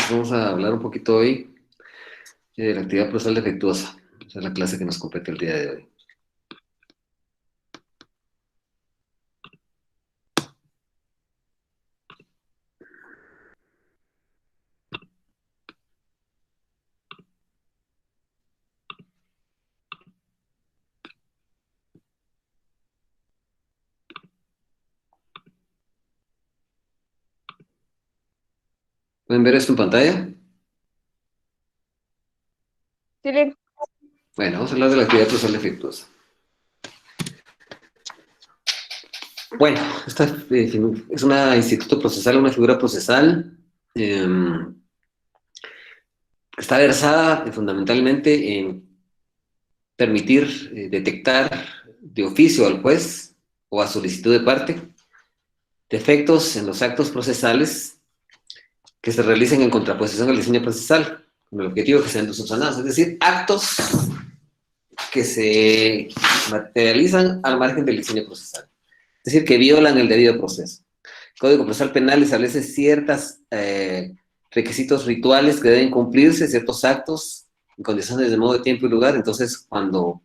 Vamos a hablar un poquito hoy de la actividad procesal defectuosa. Esa es la clase que nos compete el día de hoy. ¿Pueden ver esto en pantalla? Sí, Bueno, vamos a hablar de la actividad procesal defectuosa. Bueno, esta es un instituto procesal, una figura procesal. eh, Está versada fundamentalmente en permitir detectar de oficio al juez o a solicitud de parte defectos en los actos procesales que se realicen en contraposición al diseño procesal, con el objetivo de que sean subsanados, es decir, actos que se materializan al margen del diseño procesal, es decir, que violan el debido proceso. El Código Procesal Penal establece ciertos requisitos rituales que deben cumplirse, ciertos actos en condiciones de modo, tiempo y lugar. Entonces, cuando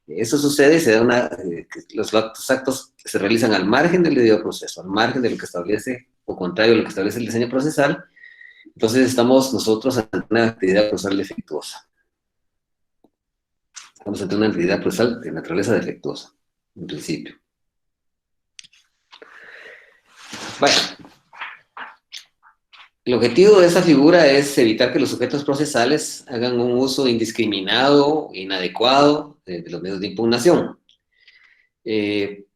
eso sucede, se da los actos se realizan al margen del debido proceso, al margen de lo que establece, o contrario a lo que establece el diseño procesal. Entonces, estamos nosotros ante una actividad procesal defectuosa. Estamos ante una actividad procesal de naturaleza defectuosa, en principio. Bueno, el objetivo de esta figura es evitar que los sujetos procesales hagan un uso indiscriminado, inadecuado de los medios de impugnación. Eh,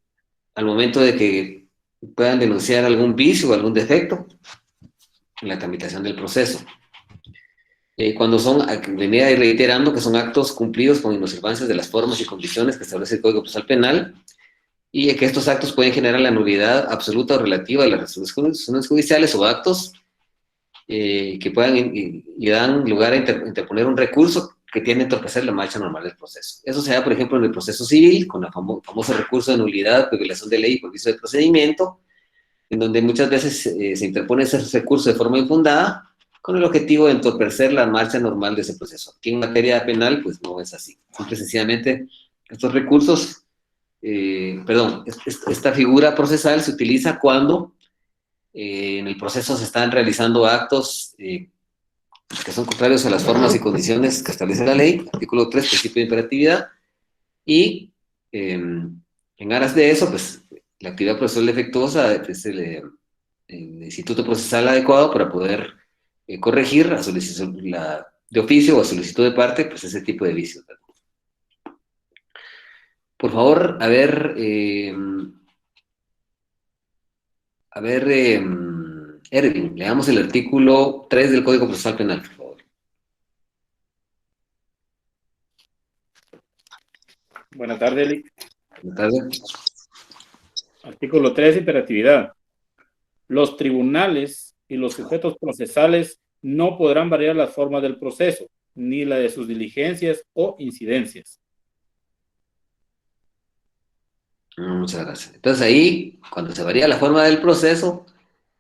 Al momento de que puedan denunciar algún vicio o algún defecto en la tramitación del proceso. Cuando venía reiterando que son actos cumplidos con inobservancias de las formas y condiciones que establece el Código Procesal Penal, y que estos actos pueden generar la nulidad absoluta o relativa de las resoluciones judiciales o actos que puedan y dan lugar a interponer un recurso que tiende a entorpecer la marcha normal del proceso. Eso se da, por ejemplo, en el proceso civil, con el famoso recurso de nulidad, violación de ley y por vicio de procedimiento, en donde muchas veces se interpone ese recurso de forma infundada con el objetivo de entorpecer la marcha normal de ese proceso. Aquí en materia penal, pues no es así. Simple y sencillamente, estos recursos, esta figura procesal se utiliza cuando en el proceso se están realizando actos que son contrarios a las formas y condiciones que establece la ley, artículo 3, principio de imperatividad, y en aras de eso, pues la actividad procesal defectuosa es el instituto procesal adecuado para poder corregir a solicitud de oficio o a solicitud de parte, pues ese tipo de vicios. Por favor, Erwin, leamos el artículo 3 del Código Procesal Penal, por favor. Buenas tardes, Eli. Buenas tardes. Artículo 3, imperatividad. Los tribunales y los sujetos procesales no podrán variar las formas del proceso, ni la de sus diligencias o incidencias. Muchas gracias. Entonces ahí, cuando se varía la forma del proceso,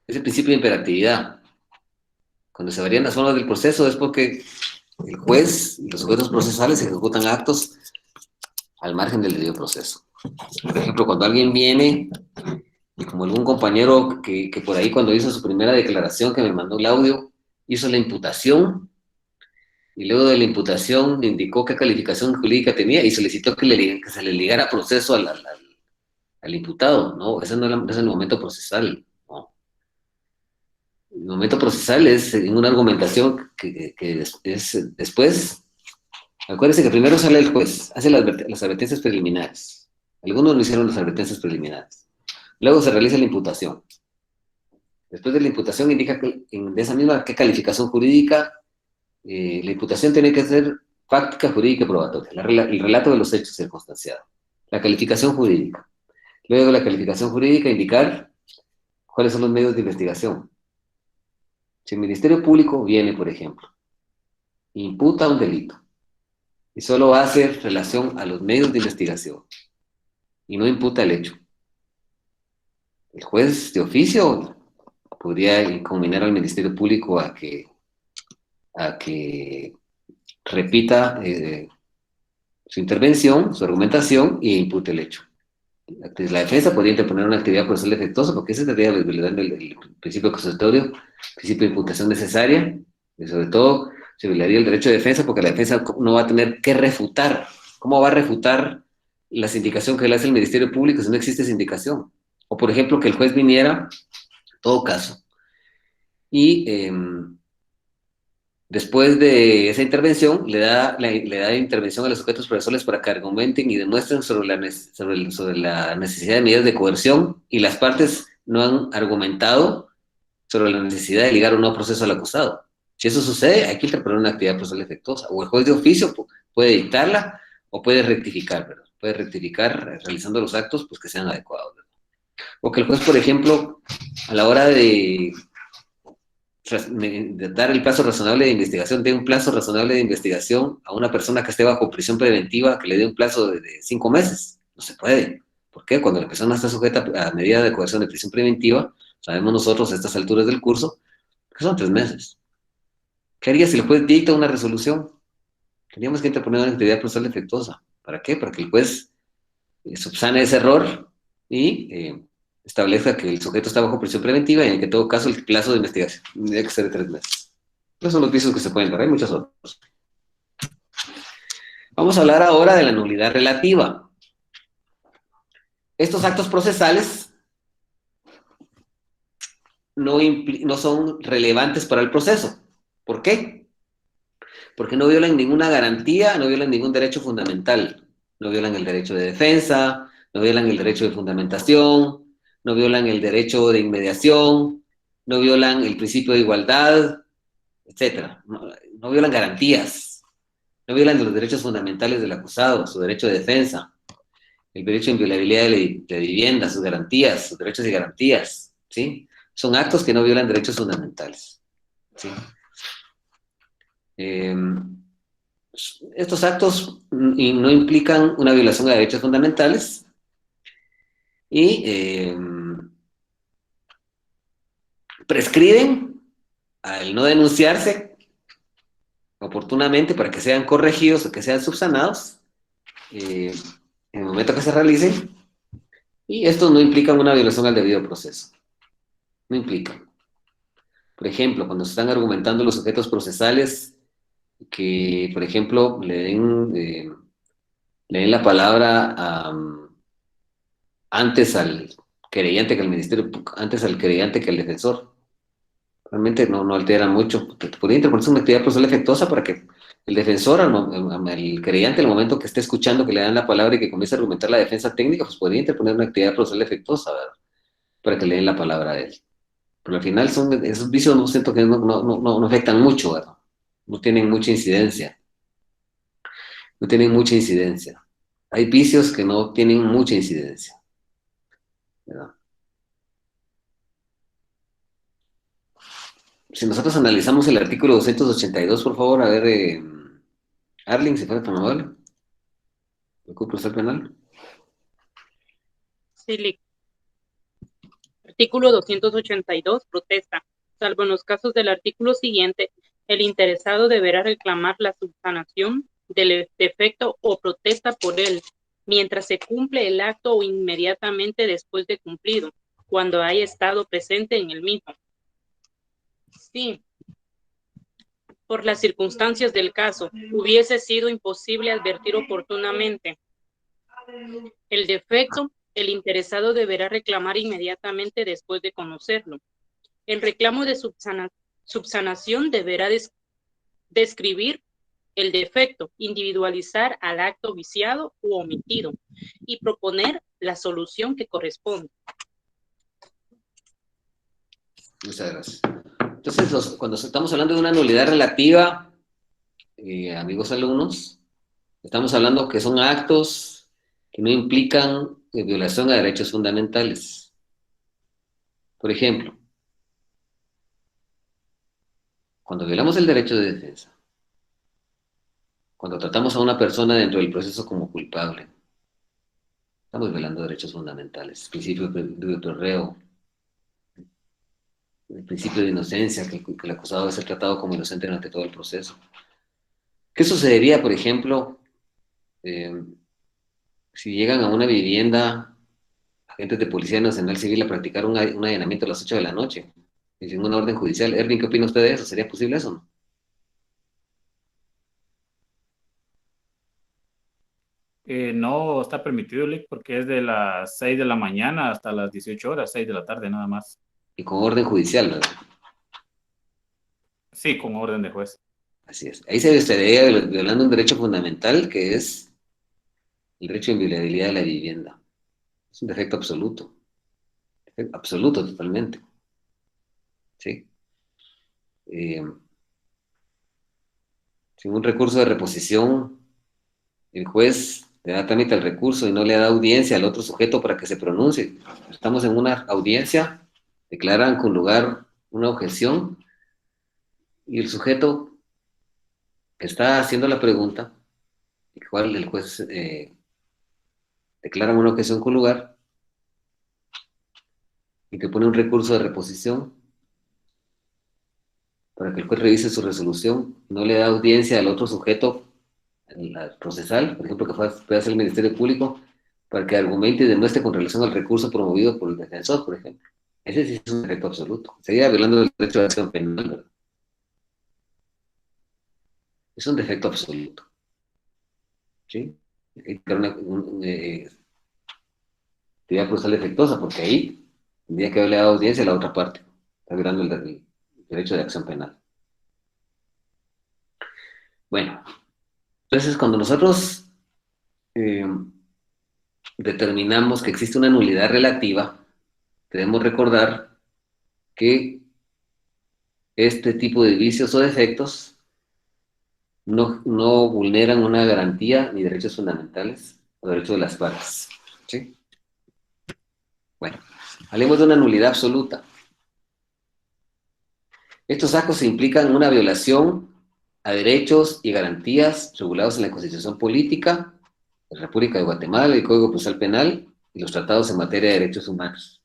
es el principio de imperatividad. Cuando se varían las formas del proceso es porque el juez y los sujetos procesales ejecutan actos al margen del debido proceso. Por ejemplo, cuando alguien viene, y como algún compañero que por ahí cuando hizo su primera declaración, que me mandó el audio, hizo la imputación, y luego de la imputación indicó qué calificación jurídica tenía y solicitó que se le ligara proceso al imputado, ¿no? Ese no es el momento procesal, ¿no? El momento procesal es en una argumentación que es después. Acuérdense que primero sale el juez, hace las advertencias preliminares. Algunos no hicieron las advertencias preliminares. Luego se realiza la imputación. Después de la imputación indica que de esa misma qué calificación jurídica, la imputación tiene que ser fáctica, jurídica y probatoria. El relato de los hechos circunstanciados. La calificación jurídica. Luego de la calificación jurídica indicar cuáles son los medios de investigación. Si el Ministerio Público viene, por ejemplo, imputa un delito y solo hace relación a los medios de investigación y no imputa el hecho, el juez de oficio podría incombinar al Ministerio Público a que a que repita su intervención, su argumentación e impute el hecho. La defensa podría interponer una actividad procesal defectuosa porque esa estaría violando el principio acusatorio, principio de imputación necesaria, y sobre todo se violaría el derecho de defensa porque la defensa no va a tener que refutar. ¿Cómo va a refutar la sindicación que le hace el Ministerio Público si no existe sindicación? O, por ejemplo, que el juez viniera, en todo caso, y después de esa intervención, le da intervención a los sujetos procesales para que argumenten y demuestren sobre la necesidad de medidas de coerción y las partes no han argumentado sobre la necesidad de ligar un nuevo proceso al acusado. Si eso sucede, hay que interponer una actividad procesal defectuosa. O el juez de oficio puede dictarla o puede rectificar, ¿verdad? Puede rectificar realizando los actos pues, que sean adecuados, ¿verdad? O que el juez, por ejemplo, a la hora de dar el plazo razonable de investigación, dé un plazo razonable de investigación a una persona que esté bajo prisión preventiva, que le dé un plazo de 5 meses. No se puede. ¿Por qué? Cuando la persona está sujeta a medida de coerción de prisión preventiva, sabemos nosotros a estas alturas del curso que son 3 meses. ¿Qué haría si el juez dicta una resolución? Tendríamos que interponer una actividad procesal defectuosa. ¿Para qué? Para que el juez subsane ese error y establezca que el sujeto está bajo prisión preventiva y en que en todo caso el plazo de investigación tiene que ser de 3 meses. Esos son los vicios que se pueden dar, hay muchos otros. Vamos a hablar ahora de la nulidad relativa. Estos actos procesales no son relevantes para el proceso. ¿Por qué? Porque no violan ninguna garantía, no violan ningún derecho fundamental. No violan el derecho de defensa, no violan el derecho de fundamentación, no violan el derecho de inmediación, no violan el principio de igualdad, etc. No violan garantías, no violan los derechos fundamentales del acusado, su derecho de defensa, el derecho de inviolabilidad de vivienda, sus garantías, sus derechos y garantías, ¿sí? Son actos que no violan derechos fundamentales, ¿sí? Estos actos no implican una violación de derechos fundamentales y prescriben al no denunciarse oportunamente para que sean corregidos o que sean subsanados en el momento que se realicen, y estos no implican una violación al debido proceso. No implican. Por ejemplo, cuando se están argumentando los sujetos procesales que, por ejemplo, le den la palabra antes al querellante que al ministerio, antes al querellante que al defensor. Realmente no alteran mucho. Podría interponerse una actividad procesal efectuosa para que el defensor, el querellante, al momento que esté escuchando que le dan la palabra y que comience a argumentar la defensa técnica, pues podría interponer una actividad procesal efectuosa, ¿verdad? Para que le den la palabra a él. Pero al final esos vicios no siento que no afectan mucho, ¿verdad? No tienen mucha incidencia. No tienen mucha incidencia. Hay vicios que no tienen mucha incidencia, ¿verdad? Si nosotros analizamos el artículo 282, por favor, a ver, Arling, si fuera tan amable, el Código Procesal Penal. Sí, artículo 282, protesta. Salvo en los casos del artículo siguiente, el interesado deberá reclamar la subsanación del defecto o protesta por él, mientras se cumple el acto o inmediatamente después de cumplido, cuando haya estado presente en el mismo. Sí, por las circunstancias del caso, hubiese sido imposible advertir oportunamente el defecto, el interesado deberá reclamar inmediatamente después de conocerlo. El reclamo de subsanación deberá describir el defecto, individualizar al acto viciado u omitido y proponer la solución que corresponde. Muchas gracias. Entonces, cuando estamos hablando de una nulidad relativa, amigos alumnos, estamos hablando que son actos que no implican violación a derechos fundamentales. Por ejemplo, cuando violamos el derecho de defensa, cuando tratamos a una persona dentro del proceso como culpable, estamos violando derechos fundamentales, principio de reo, el principio de inocencia, que el acusado debe ser tratado como inocente durante todo el proceso. ¿Qué sucedería, por ejemplo, eh, si llegan a una vivienda agentes de Policía Nacional Civil a practicar un allanamiento a las 8 de la noche, y sin una orden judicial? Erwin, ¿qué opina usted de eso? ¿Sería posible eso o no? No está permitido, Lick, porque es de las 6 de la mañana hasta las 18 horas, 6 de la tarde nada más. Y con orden judicial, ¿verdad? Sí, con orden de juez. Así es. Ahí se estaría violando un derecho fundamental que es el derecho de inviolabilidad de la vivienda. Es un defecto absoluto. Absoluto, totalmente. ¿Sí? Eh, Sin un recurso de reposición, el juez le da trámite al recurso y no le da audiencia al otro sujeto para que se pronuncie. Estamos en una audiencia, declaran con lugar una objeción y el sujeto que está haciendo la pregunta, el cual el juez declara una objeción con lugar y te pone un recurso de reposición para que el juez revise su resolución, no le da audiencia al otro sujeto, la procesal, por ejemplo, que puede ser el Ministerio Público, para que argumente y demuestre con relación al recurso promovido por el defensor, por ejemplo. Ese sí es un defecto absoluto. Sería violando el derecho de acción penal, ¿verdad? Es un defecto absoluto. ¿Sí? Hay que dar actividad procesal defectuosa, porque ahí tendría que haberle dado audiencia a la otra parte. Está violando el derecho de acción penal. Bueno, entonces cuando nosotros eh, determinamos que existe una nulidad relativa, debemos recordar que este tipo de vicios o defectos no vulneran una garantía ni derechos fundamentales o derechos de las partes. ¿Sí? Bueno, hablemos de una nulidad absoluta. Estos actos implican una violación a derechos y garantías regulados en la Constitución Política, la República de Guatemala, el Código Procesal Penal y los tratados en materia de derechos humanos.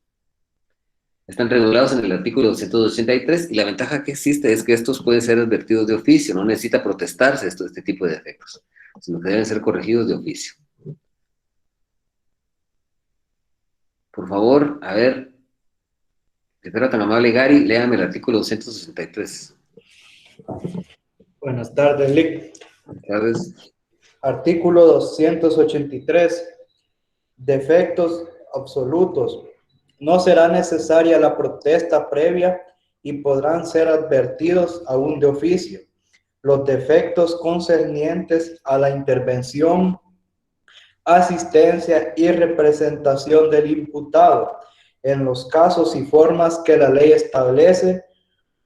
Están regulados en el artículo 283 y la ventaja que existe es que estos pueden ser advertidos de oficio, no necesita protestarse este tipo de defectos, sino que deben ser corregidos de oficio. Por favor, a ver, si fuera tan amable Gary, léame el artículo 263. Buenas tardes, Lick. Buenas tardes. Artículo 283. Defectos absolutos. No será necesaria la protesta previa y podrán ser advertidos aún de oficio. Los defectos concernientes a la intervención, asistencia y representación del imputado en los casos y formas que la ley establece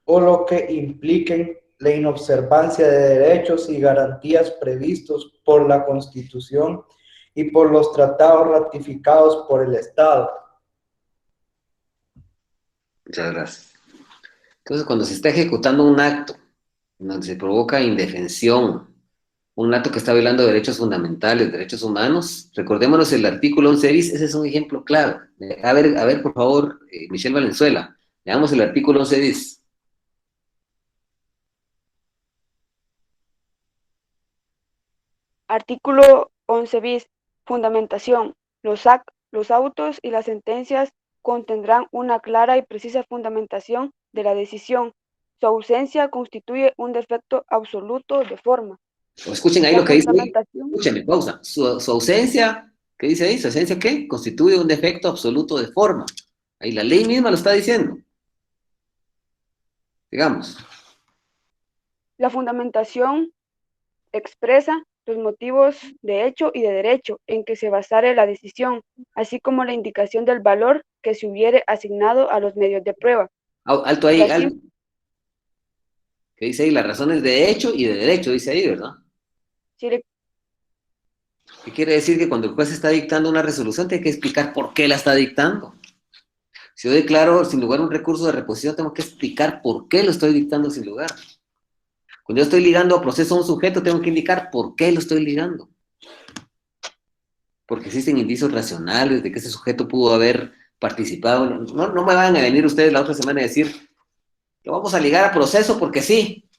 o lo que impliquen la inobservancia de derechos y garantías previstos por la Constitución y por los tratados ratificados por el Estado. Muchas gracias. Entonces, cuando se está ejecutando un acto donde se provoca indefensión, un acto que está violando derechos fundamentales, derechos humanos, recordémonos el artículo 11 bis, ese es un ejemplo claro. A ver, por favor, Michelle Valenzuela, leamos el artículo 11 bis. Artículo 11 bis. Fundamentación. Los autos y las sentencias contendrán una clara y precisa fundamentación de la decisión. Su ausencia constituye un defecto absoluto de forma. O escuchen ahí La lo que dice. fundamentación. Escúchenme, pausa. Su ausencia, ¿qué dice ahí? ¿Su ausencia qué? Constituye un defecto absoluto de forma. Ahí la ley misma lo está diciendo. Digamos. La fundamentación expresa los motivos de hecho y de derecho en que se basare la decisión, así como la indicación del valor que se hubiere asignado a los medios de prueba. Alto ahí, La alto. ¿Qué dice ahí? Las razones de hecho y de derecho, dice ahí, ¿verdad? Sí, ¿Qué quiere decir? Que cuando el juez está dictando una resolución, tiene que explicar por qué la está dictando. Si yo declaro sin lugar un recurso de reposición, tengo que explicar por qué lo estoy dictando sin lugar. Cuando yo estoy ligando a proceso a un sujeto, tengo que indicar por qué lo estoy ligando. Porque existen indicios racionales de que ese sujeto pudo haber participado. No me van a venir ustedes la otra semana a decir, Lo vamos a ligar a proceso porque sí.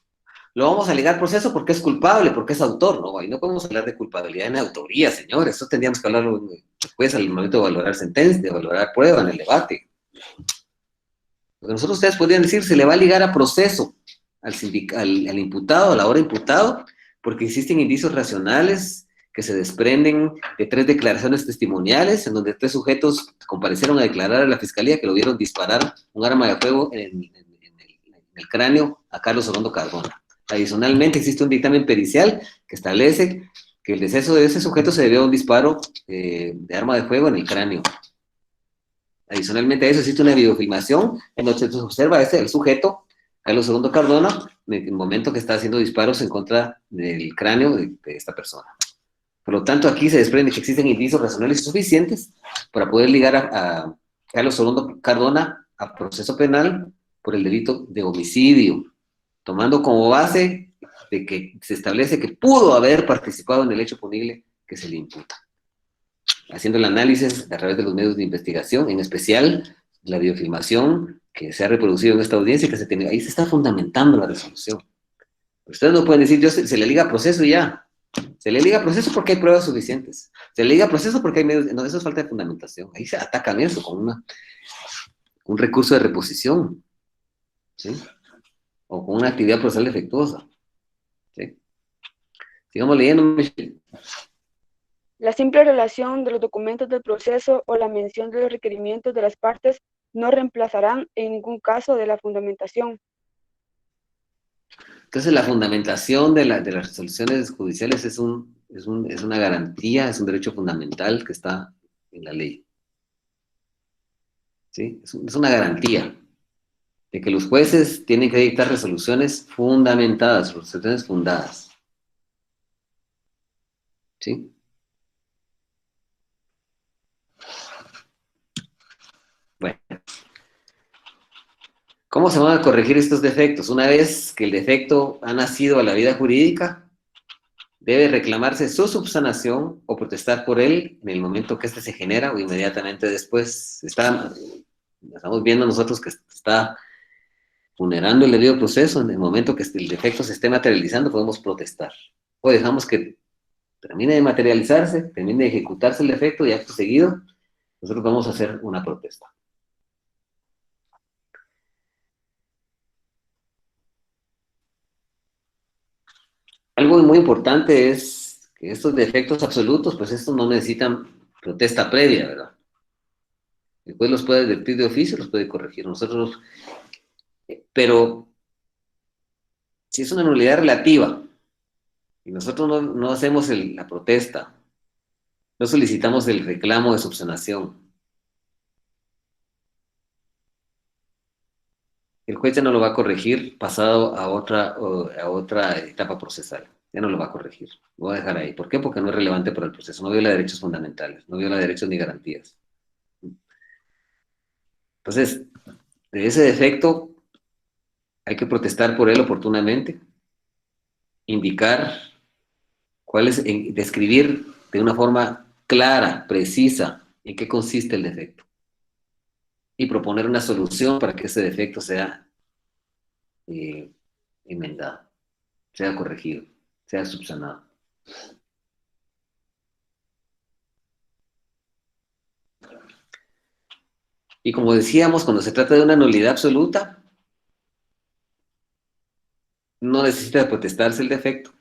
Lo vamos a ligar a proceso porque es culpable, porque es autor. No, ahí no podemos hablar de culpabilidad en autoría, señores. Eso tendríamos que hablarlo después al momento de valorar sentencia, de valorar prueba en el debate. Porque nosotros ustedes podrían decir, se le va a ligar a proceso al imputado, a la hora imputado, porque existen indicios racionales que se desprenden de 3 declaraciones testimoniales, en donde 3 sujetos comparecieron a declarar a la fiscalía que lo vieron disparar un arma de fuego en el cráneo a Carlos Orondo Cardona. Adicionalmente, existe un dictamen pericial que establece que el deceso de ese sujeto se debió a un disparo de arma de fuego en el cráneo. Adicionalmente a eso existe una videofilmación en donde se observa el sujeto, Carlos Orondo Cardona, en el momento que está haciendo disparos en contra del cráneo de esta persona. Por lo tanto, aquí se desprende que existen indicios razonables suficientes para poder ligar a Carlos Orondo Cardona a proceso penal por el delito de homicidio, tomando como base de que se establece que pudo haber participado en el hecho punible que se le imputa. Haciendo el análisis a través de los medios de investigación, en especial la biofilmación que se ha reproducido en esta audiencia, que se tiene, ahí se está fundamentando la resolución. Ustedes no pueden decir, se le liga a proceso y ya. Se le liga a proceso porque hay pruebas suficientes. Se le liga a proceso porque hay medios, no, eso es falta de fundamentación. Ahí se atacan eso con un recurso de reposición, ¿sí? O con una actividad procesal defectuosa, ¿sí? Sigamos leyendo, Michelle. La simple relación de los documentos del proceso o la mención de los requerimientos de las partes no reemplazarán en ningún caso de la fundamentación. Entonces, la fundamentación de las resoluciones judiciales es una garantía, es un derecho fundamental que está en la ley. ¿Sí? Es una garantía de que los jueces tienen que dictar resoluciones fundamentadas, resoluciones fundadas. ¿Sí? Bueno. ¿Cómo se van a corregir estos defectos? Una vez que el defecto ha nacido a la vida jurídica, debe reclamarse su subsanación o protestar por él en el momento que éste se genera o inmediatamente después. Estamos viendo nosotros que está vulnerando el debido proceso. En el momento que el defecto se esté materializando, podemos protestar. O dejamos que termine de materializarse, termine de ejecutarse el defecto y acto seguido, nosotros vamos a hacer una protesta. Algo muy importante es que estos defectos absolutos, pues estos no necesitan protesta previa, ¿verdad? El juez los puede advertir de oficio, los puede corregir. Nosotros, pero si es una nulidad relativa y nosotros no hacemos la protesta, no solicitamos el reclamo de subsanación, el juez ya no lo va a corregir pasado a otra etapa procesal. Ya no lo va a corregir. Lo va a dejar ahí. ¿Por qué? Porque no es relevante para el proceso. No viola derechos fundamentales. No viola derechos ni garantías. Entonces, de ese defecto hay que protestar por él oportunamente, indicar describir de una forma clara, precisa, en qué consiste el defecto y proponer una solución para que ese defecto sea enmendado, sea corregido, sea subsanado. Y como decíamos, cuando se trata de una nulidad absoluta, no necesita protestarse el defecto.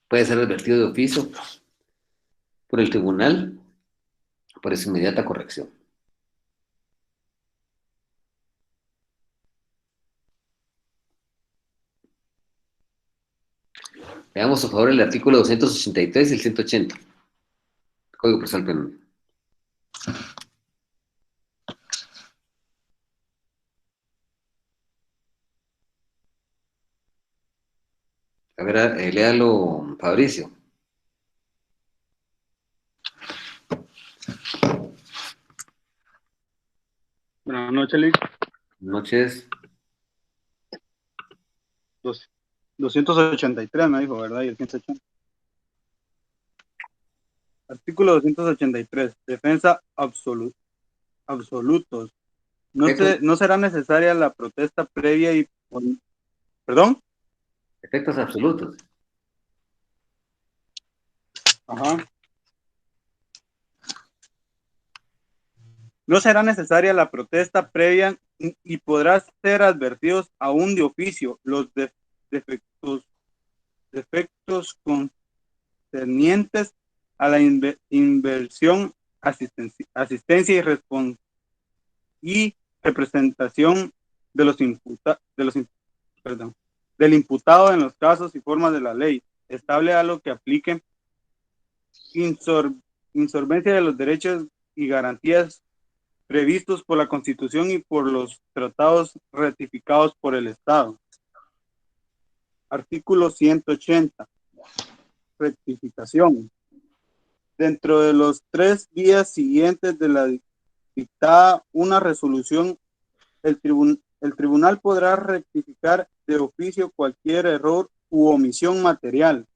Puede ser advertido de oficio por el tribunal por su inmediata corrección. Veamos, por favor, el artículo 283 y el 180. Código Procesal Penal. A ver, léalo, Fabricio. Buenas noches, Lick. Buenas noches. 283 me dijo, ¿verdad? Y el 180. Artículo 283. Defensa absolutos. No será necesaria la protesta previa y... ¿Perdón? Efectos absolutos. Ajá. No será necesaria la protesta previa y podrán ser advertidos aún de oficio los defectos concernientes a la inversión, asistencia y representación de los del imputado en los casos y formas de la ley, estable a lo que apliquen insolvencia de los derechos y garantías previstos por la Constitución y por los tratados ratificados por el Estado. Artículo 180. Rectificación. Dentro de los 3 días siguientes de la dictada una resolución, el tribunal podrá rectificar de oficio cualquier error u omisión material,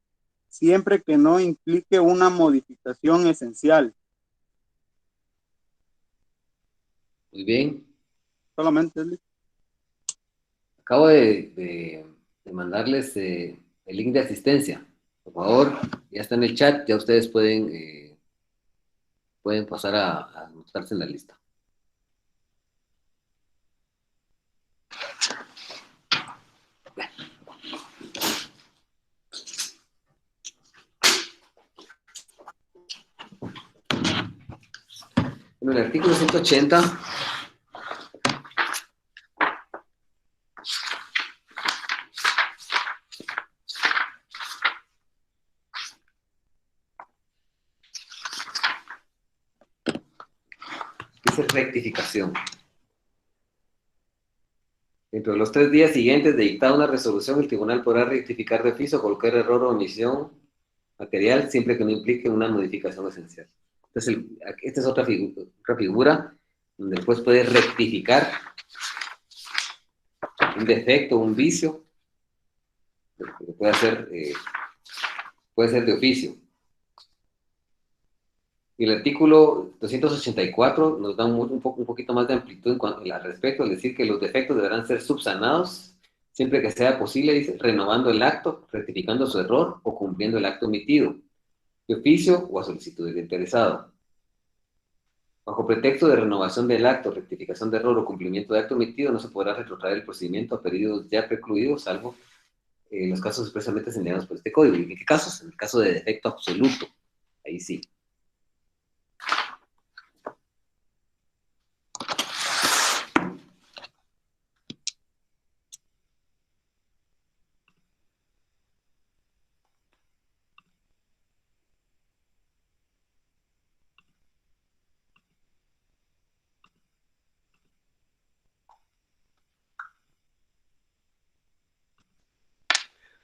siempre que no implique una modificación esencial. Muy bien. Solamente. Acabo de mandarles el link de asistencia. Por favor, ya está en el chat, ya ustedes pueden pasar a anotarse en la lista. En el artículo 180 dice rectificación. Dentro de los 3 días siguientes de dictada una resolución, el tribunal podrá rectificar de oficio cualquier error o omisión material, siempre que no implique una modificación esencial. Entonces, esta es otra figura donde el juez puede rectificar un defecto, un vicio, que puede ser de oficio. Y el artículo 284 nos da un poquito más de amplitud al respecto, al decir que los defectos deberán ser subsanados siempre que sea posible, dice, renovando el acto, rectificando su error o cumpliendo el acto omitido, de oficio o a solicitud del interesado. Bajo pretexto de renovación del acto, rectificación de error o cumplimiento de acto omitido, no se podrá retrotraer el procedimiento a periodos ya precluidos, salvo en los casos expresamente señalados por este código. ¿Y en qué casos? En el caso de defecto absoluto. Ahí sí.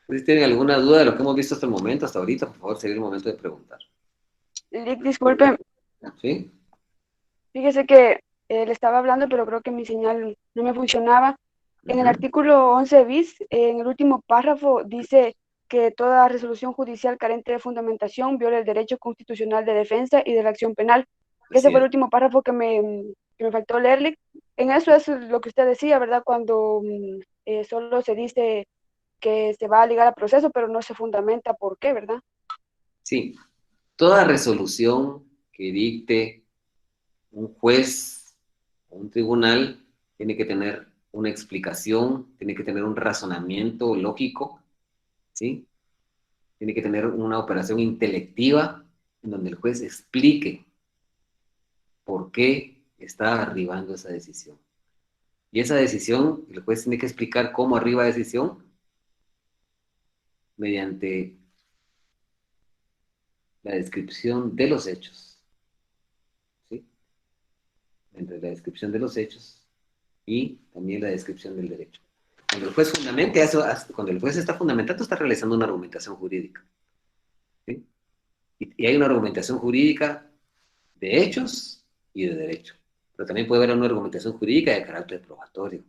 Si tienen alguna duda de lo que hemos visto hasta el momento, hasta ahorita, por favor, sería el momento de preguntar. Disculpe, ¿Sí? fíjese que le estaba hablando, pero creo que mi señal no me funcionaba. En el artículo 11 bis, en el último párrafo, dice que toda resolución judicial carente de fundamentación viola el derecho constitucional de defensa y de la acción penal. Ese fue el último párrafo que me faltó leerle. En eso es lo que usted decía, ¿verdad? Cuando solo se dice que se va a ligar al proceso, pero no se fundamenta por qué, ¿verdad? Sí. Toda resolución que dicte un juez o un tribunal tiene que tener una explicación, tiene que tener un razonamiento lógico, ¿sí? Tiene que tener una operación intelectiva en donde el juez explique por qué está arribando esa decisión. Y esa decisión, el juez tiene que explicar cómo arriba la decisión mediante la descripción de los hechos, ¿sí? Entre la descripción de los hechos y también la descripción del derecho. Cuando el juez cuando el juez está fundamentando, está realizando una argumentación jurídica, ¿sí? Y hay una argumentación jurídica de hechos y de derecho. Pero también puede haber una argumentación jurídica de carácter probatorio.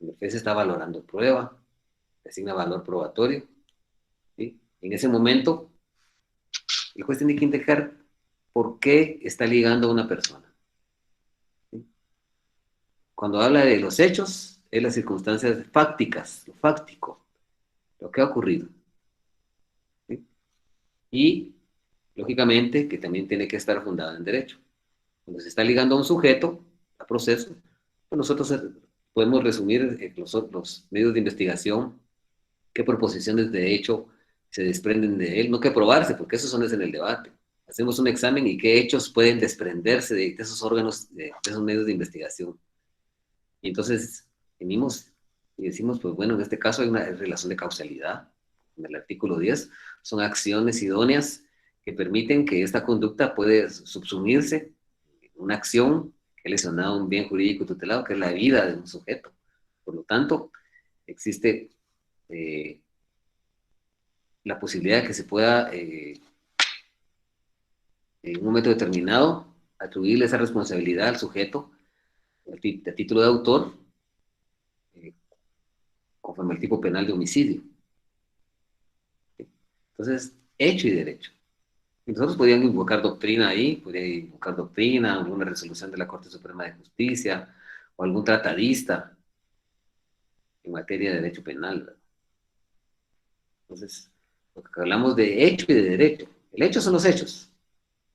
El juez está valorando prueba, designa valor probatorio, ¿sí? En ese momento, el juez tiene que indicar por qué está ligando a una persona, ¿sí? cuando habla de los hechos, es las circunstancias fácticas, lo fáctico, lo que ha ocurrido. ¿Sí? Y, lógicamente, que también tiene que estar fundada en derecho. Cuando se está ligando a un sujeto, a proceso, pues nosotros podemos resumir los medios de investigación, qué proposiciones de hecho se desprenden de él, no que probarse, porque esos son en el debate. Hacemos un examen y qué hechos pueden desprenderse de esos órganos, de esos medios de investigación. Y entonces venimos y decimos, pues bueno, en este caso hay una relación de causalidad. En el artículo 10 son acciones idóneas que permiten que esta conducta puede subsumirse en una acción que ha lesionado un bien jurídico tutelado, que es la vida de un sujeto. Por lo tanto, existe la posibilidad de que se pueda, en un momento determinado, atribuirle esa responsabilidad al sujeto a título de autor, conforme al tipo penal de homicidio. Entonces, hecho y derecho. Y nosotros podríamos invocar doctrina ahí, podría invocar doctrina, alguna resolución de la Corte Suprema de Justicia, o algún tratadista en materia de derecho penal, ¿verdad? Entonces, lo que hablamos de hecho y de derecho. El hecho son los hechos,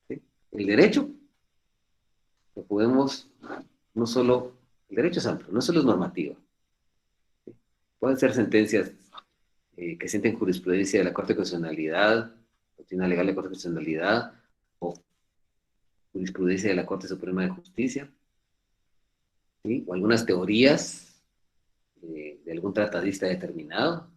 ¿sí? El derecho, lo podemos, no solo, el derecho es amplio, no solo es normativo. ¿Sí? Pueden ser sentencias que sienten jurisprudencia de la Corte de Constitucionalidad, doctrina legal de Corte de Constitucionalidad, o jurisprudencia de la Corte Suprema de Justicia, ¿sí? O algunas teorías de algún tratadista determinado.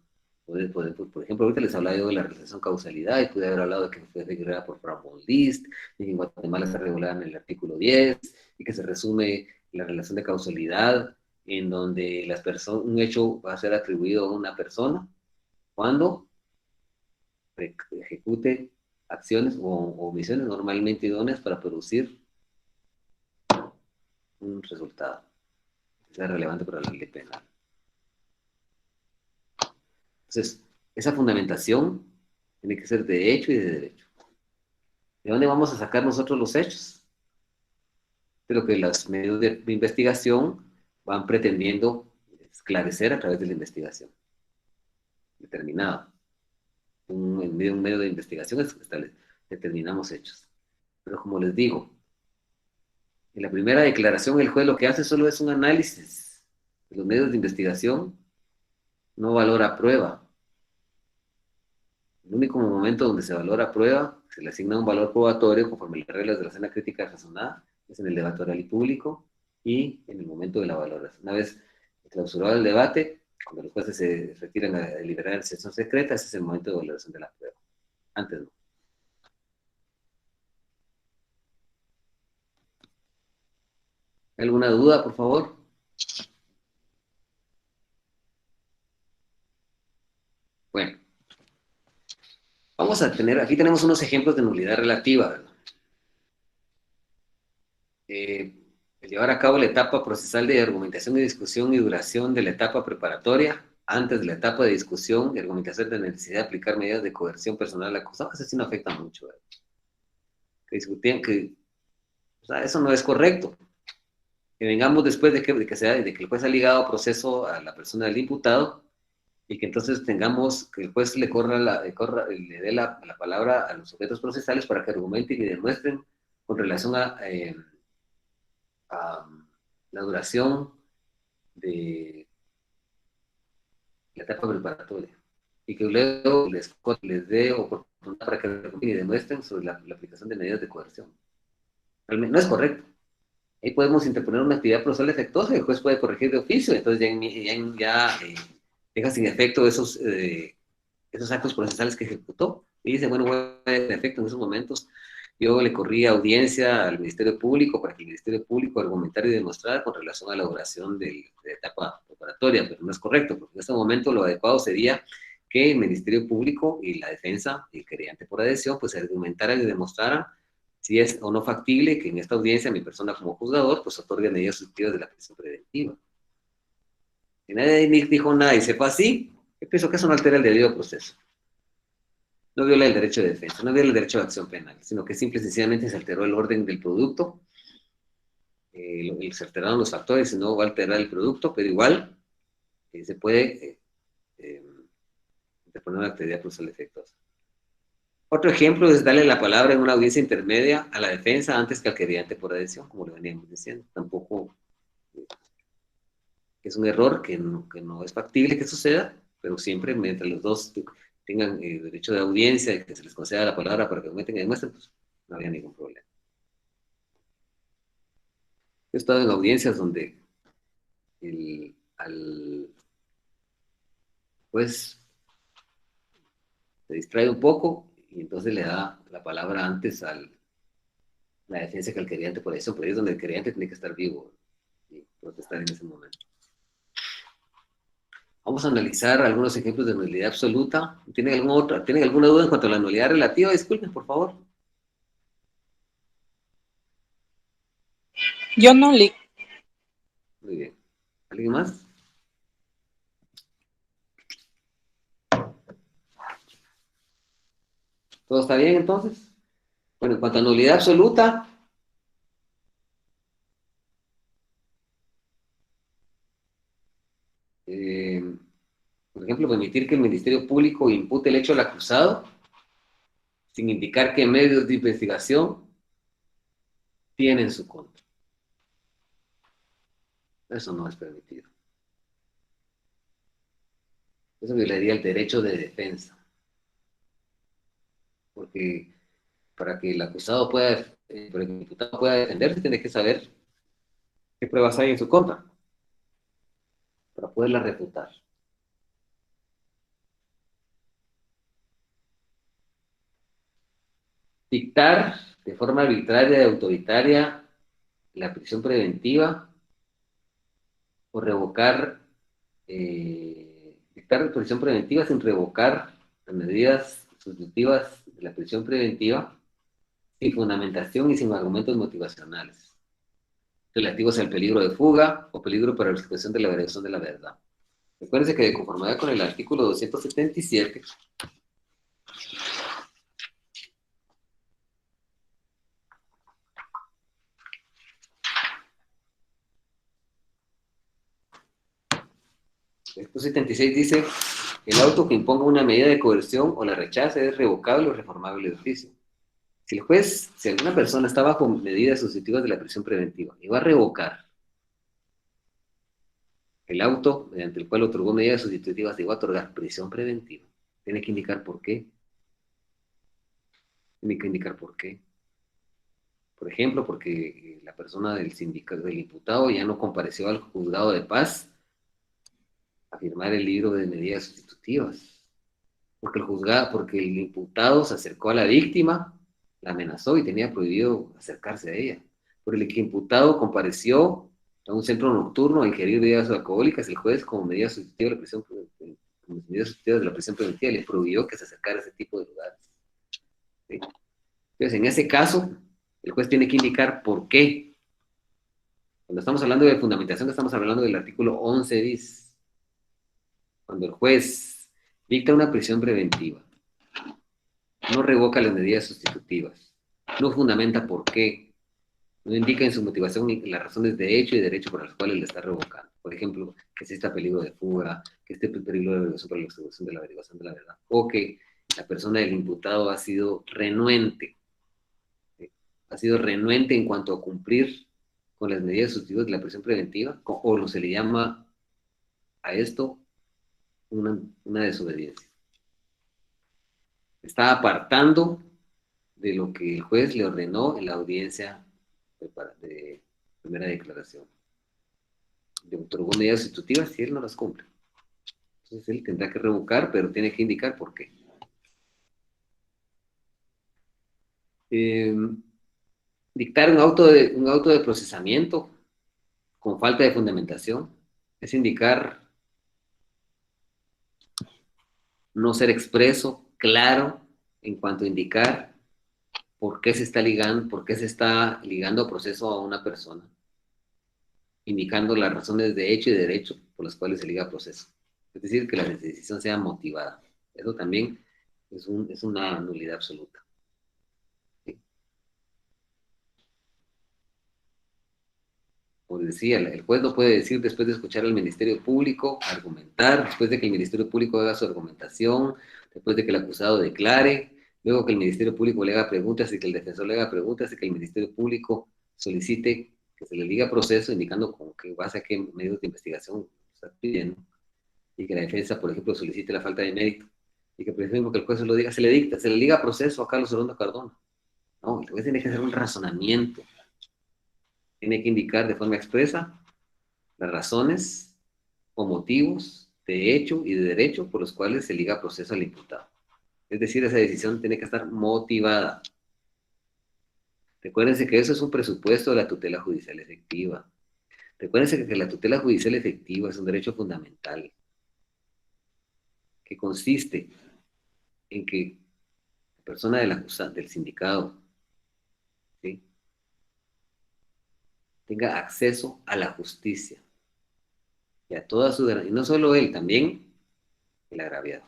Por ejemplo, ahorita les hablaba yo de la relación causalidad y pude haber hablado de que fue regulada por Frank von Liszt, y que en Guatemala está regulada en el artículo 10, y que se resume la relación de causalidad en donde un hecho va a ser atribuido a una persona cuando ejecute acciones o omisiones normalmente idóneas para producir un resultado que sea relevante para la ley penal. Entonces, esa fundamentación tiene que ser de hecho y de derecho. ¿De dónde vamos a sacar nosotros los hechos? De lo que los medios de investigación van pretendiendo esclarecer a través de la investigación determinada. En un medio de investigación determinamos hechos. Pero como les digo, en la primera declaración el juez lo que hace solo es un análisis de los medios de investigación, no valora prueba. El único momento donde se valora prueba, se le asigna un valor probatorio conforme a las reglas de la escena crítica razonada, es en el debate oral y público y en el momento de la valoración. Una vez clausurado el debate, cuando los jueces se retiran a deliberar en sesión secreta, ese es el momento de valoración de la prueba. Antes no. ¿Alguna duda, por favor? Bueno. Vamos a tener, aquí tenemos unos ejemplos de nulidad relativa, ¿verdad? El llevar a cabo la etapa procesal de argumentación y discusión y duración de la etapa preparatoria, antes de la etapa de discusión y argumentación de necesidad de aplicar medidas de coerción personal al acusado, eso sí no afecta mucho, ¿verdad? Que discutían que, o sea, eso no es correcto. Que vengamos después de que el juez ha ligado a proceso a la persona del imputado, y que entonces tengamos que el juez le dé la palabra a los sujetos procesales para que argumenten y demuestren con relación a la duración de la etapa preparatoria, y que luego les dé oportunidad para que argumenten y demuestren sobre la aplicación de medidas de coerción. Realmente no es correcto. Ahí podemos interponer una actividad procesal defectuosa y el juez puede corregir de oficio, entonces ya deja sin efecto esos actos procesales que ejecutó. Y dice, bueno, en efecto, en esos momentos yo le corrí audiencia al Ministerio Público para que el Ministerio Público argumentara y demostrara con relación a la duración de la etapa preparatoria, pero no es correcto, porque en este momento lo adecuado sería que el Ministerio Público y la defensa y el querellante por adhesión pues argumentaran y demostraran si es o no factible que en esta audiencia mi persona como juzgador pues otorgue medidas sustitutivas de la prisión preventiva. Si nadie dijo nada y se fue así, yo pienso que eso no altera el debido proceso. No viola el derecho de defensa, no viola el derecho de acción penal, sino que simple y sencillamente se alteró el orden del producto se alteraron los factores, si no va a alterar el producto, pero igual se puede interponer una actividad procesal defectuosa. Otro ejemplo es darle la palabra en una audiencia intermedia a la defensa antes que al querellante por adhesión, como lo veníamos diciendo. Tampoco es un error que no es factible que suceda, pero siempre mientras los dos tengan derecho de audiencia y que se les conceda la palabra para que comenten y demuestren, pues no había ningún problema. He estado en audiencias donde al juez se distrae un poco y entonces le da la palabra antes a la defensa que al querellante por eso, pero ahí es donde el querellante tiene que estar vivo y protestar en ese momento. Vamos a analizar algunos ejemplos de nulidad absoluta. ¿Tienen alguna duda en cuanto a la nulidad relativa? Disculpen, por favor. Yo no le. Muy bien. ¿Alguien más? ¿Todo está bien entonces? Bueno, en cuanto a nulidad absoluta, por ejemplo, permitir que el Ministerio Público impute el hecho al acusado sin indicar qué medios de investigación tienen su contra. Eso no es permitido. Eso violaría el derecho de defensa. Porque para que el acusado para que el imputado pueda defenderse, tiene que saber qué pruebas hay en su contra para poderla refutar. Dictar de forma arbitraria y autoritaria la prisión preventiva o revocar, dictar de prisión preventiva sin revocar las medidas sustitutivas de la prisión preventiva sin fundamentación y sin argumentos motivacionales relativos al peligro de fuga o peligro para la expresión de la versión de la verdad. Recuérdense que de conformidad con el artículo 277, el artículo 76 dice: el auto que imponga una medida de coerción o la rechace es revocable o reformable de oficio. Si el juez, si alguna persona está bajo medidas sustitutivas de la prisión preventiva y va a revocar el auto mediante el cual otorgó medidas sustitutivas y va a otorgar prisión preventiva, tiene que indicar por qué. Tiene que indicar por qué. Por ejemplo, porque la persona del sindicato, del imputado, ya no compareció al juzgado de paz a firmar el libro de medidas sustitutivas. Porque el imputado se acercó a la víctima, la amenazó y tenía prohibido acercarse a ella. Por el que imputado compareció a un centro nocturno a ingerir bebidas alcohólicas, el juez, como medida sustitutiva de la prisión, como medidas sustitutivas de la prisión preventiva, le prohibió que se acercara a ese tipo de lugares. ¿Sí? Entonces, en ese caso, el juez tiene que indicar por qué. Cuando estamos hablando de fundamentación, estamos hablando del artículo 11 bis. Cuando el juez dicta una prisión preventiva, no revoca las medidas sustitutivas, no fundamenta por qué, no indica en su motivación ni las razones de hecho y derecho por las cuales le está revocando. Por ejemplo, que exista peligro de fuga, que esté peligro de averiguación para la observación de la averiguación de la verdad, o que la persona del imputado ha sido renuente en cuanto a cumplir con las medidas sustitutivas de la prisión preventiva, o se le llama a esto una desobediencia. Está apartando de lo que el juez le ordenó en la audiencia de primera declaración. Le otorgó medidas sustitutivas y él no las cumple. Entonces él tendrá que revocar, pero tiene que indicar por qué. Dictar un auto de procesamiento con falta de fundamentación es indicar no ser expreso, claro, en cuanto a indicar por qué se está ligando a proceso a una persona, indicando las razones de hecho y de derecho por las cuales se liga a proceso. Es decir, que la decisión sea motivada. Eso también es una nulidad absoluta. ¿Sí? como decía, el juez no puede decir después de escuchar al Ministerio Público, argumentar, después de que el Ministerio Público haga su argumentación, después de que el acusado declare, luego que el Ministerio Público le haga preguntas y que el defensor le haga preguntas y que el Ministerio Público solicite que se le diga proceso, indicando con qué base a qué medios de investigación está pidiendo, y que la defensa, por ejemplo, solicite la falta de mérito, y que, por ejemplo, que el juez se lo diga, se le diga proceso a Carlos Orondo Cardona. No, el juez tiene que hacer un razonamiento, tiene que indicar de forma expresa las razones o motivos de hecho y de derecho por los cuales se liga proceso al imputado. Es decir, esa decisión tiene que estar motivada. Recuérdense que eso es un presupuesto de la tutela judicial efectiva. Recuérdense que la tutela judicial efectiva es un derecho fundamental que consiste en que la persona del sindicado, ¿sí?, tenga acceso a la justicia y a toda su, y no solo él, también el agraviado,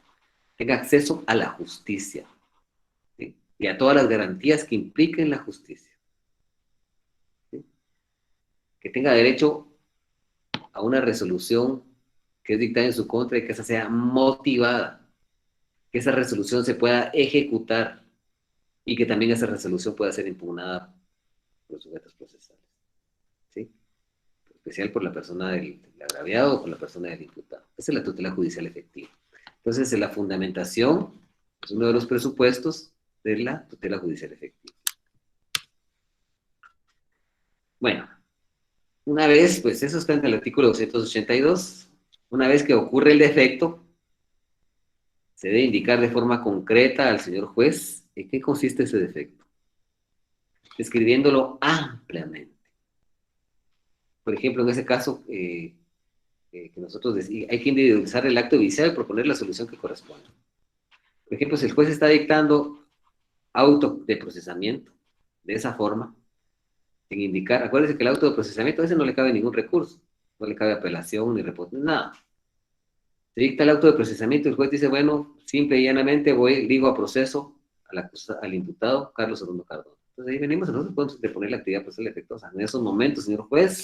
tenga acceso a la justicia, ¿sí?, y a todas las garantías que impliquen la justicia, ¿sí?, que tenga derecho a una resolución que es dictada en su contra y que esa sea motivada, que esa resolución se pueda ejecutar y que también esa resolución pueda ser impugnada por los sujetos procesales, ¿sí?, en especial por la persona del agraviado o por la persona del imputado. Esa es la tutela judicial efectiva. Entonces, la fundamentación es uno de los presupuestos de la tutela judicial efectiva. Bueno, una vez, pues eso está en el artículo 282, una vez que ocurre el defecto, se debe indicar de forma concreta al señor juez en qué consiste ese defecto, describiéndolo ampliamente. Por ejemplo, en ese caso, que nosotros decimos, hay que individualizar el acto viciado y proponer la solución que corresponde. Por ejemplo, si el juez está dictando auto de procesamiento de esa forma, sin indicar, acuérdense que el auto de procesamiento a ese no le cabe ningún recurso, no le cabe apelación ni reporte, nada. Se dicta el auto de procesamiento, el juez dice, bueno, simple y llanamente digo a proceso al imputado Carlos Orondo Cardona. Entonces ahí venimos, nosotros podemos deponer la actividad procesal efectuosa. En esos momentos, señor juez,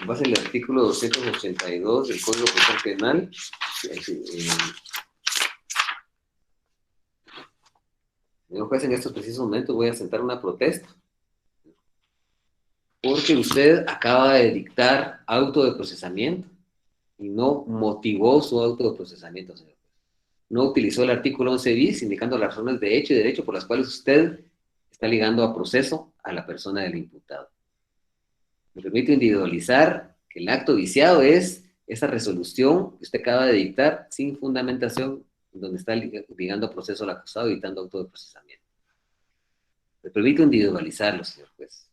en base al artículo 282 del Código Procesal Penal, señor juez, en estos precisos momentos voy a sentar una protesta, porque usted acaba de dictar auto de procesamiento y no motivó su auto de procesamiento, señor juez. No utilizó el artículo 11 bis, indicando las razones de hecho y derecho por las cuales usted está ligando a proceso a la persona del imputado. Me permito individualizar que el acto viciado es esa resolución que usted acaba de dictar sin fundamentación, donde está ligando a proceso al acusado y dictando auto de procesamiento. Me permito individualizarlo, señor juez.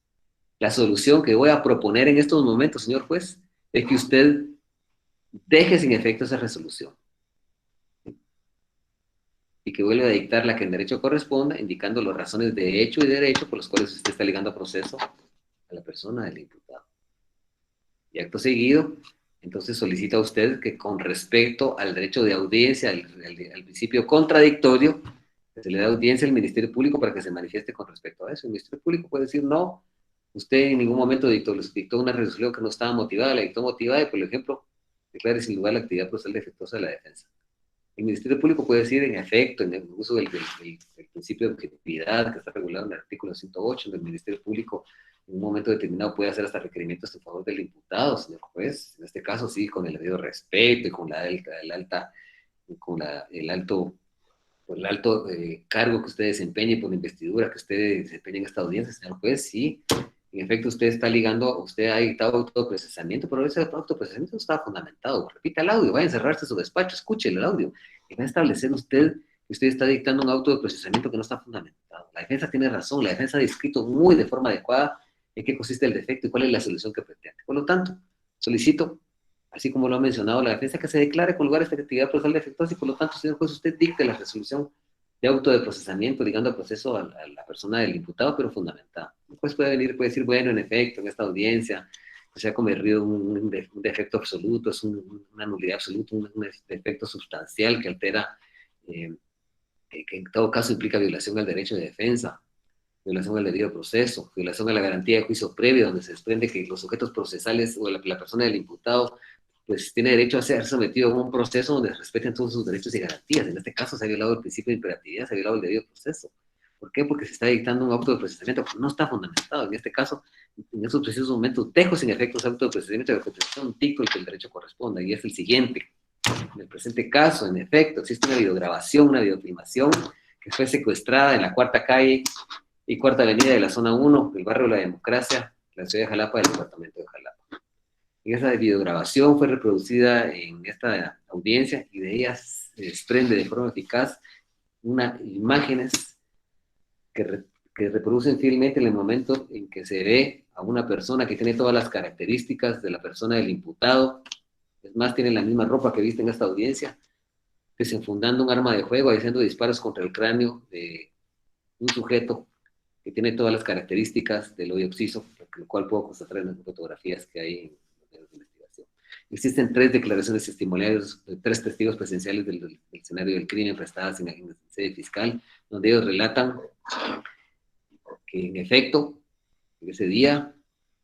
La solución que voy a proponer en estos momentos, señor juez, es que usted deje sin efecto esa resolución y que vuelva a dictar la que en derecho corresponda, indicando las razones de hecho y derecho por las cuales usted está ligando a proceso a la persona del imputado. Y acto seguido, entonces solicita a usted que con respecto al derecho de audiencia, al principio contradictorio, que se le da audiencia al Ministerio Público para que se manifieste con respecto a eso. El Ministerio Público puede decir, no, usted en ningún momento dictó una resolución que no estaba motivada, la dictó motivada y, por ejemplo, declare sin lugar la actividad procesal defectuosa de la defensa. El Ministerio Público puede decir, en efecto, en el uso del principio de objetividad que está regulado en el artículo 108, donde el Ministerio Público en un momento determinado puede hacer hasta requerimientos en favor del imputado, señor juez. En este caso, sí, con el debido respeto y con el alto cargo que usted desempeñe por la investidura que usted desempeña en esta audiencia, señor juez, sí. En efecto, usted está ligando, usted ha dictado autoprocesamiento, pero ese autoprocesamiento no está fundamentado. Repita el audio, vaya a encerrarse en su despacho, escuche el audio y va a establecer usted que usted está dictando un auto de procesamiento que no está fundamentado. La defensa tiene razón, la defensa ha descrito muy de forma adecuada en qué consiste el defecto y cuál es la solución que pretende. Por lo tanto, solicito, así como lo ha mencionado la defensa, que se declare con lugar esta actividad procesal defectuosa y por lo tanto, señor juez, usted dicte la resolución de auto de procesamiento, ligando al proceso a la persona del imputado, pero fundamentada. Después puede decir, bueno, en efecto, en esta audiencia se ha cometido un defecto absoluto, es una nulidad absoluta, un defecto sustancial que altera, que en todo caso implica violación al derecho de defensa. violación al debido proceso, violación a la garantía de juicio previo, donde se desprende que los sujetos procesales o la persona del imputado pues tiene derecho a ser sometido a un proceso donde respeten todos sus derechos y garantías. En este caso se ha violado el principio de imperatividad, se ha violado el debido proceso. ¿Por qué? Porque se está dictando un auto de procesamiento que no está fundamentado. En este caso, en esos precisos momentos, dejo sin efecto ese auto de procesamiento de la Constitución, tico el que el derecho corresponda, y es el siguiente. En el presente caso, en efecto, existe una videograbación, una videofilmación que fue secuestrada en la Cuarta Calle y Cuarta Avenida de la Zona 1, del barrio La Democracia, la ciudad de Jalapa, del departamento de Jalapa. Y esa videograbación fue reproducida en esta audiencia y de ella se desprende de forma eficaz unas imágenes que reproducen fielmente en el momento en que se ve a una persona que tiene todas las características de la persona del imputado. Es más, tiene la misma ropa que viste en esta audiencia, desenfundando un arma de fuego, haciendo disparos contra el cráneo de un sujeto que tiene todas las características del hoyo occiso, lo cual puedo constatar en las fotografías que hay en los medios de investigación. Existen 3 declaraciones testimoniales de 3 testigos presenciales del escenario del crimen prestadas en la sede fiscal, donde ellos relatan que en efecto, en ese día,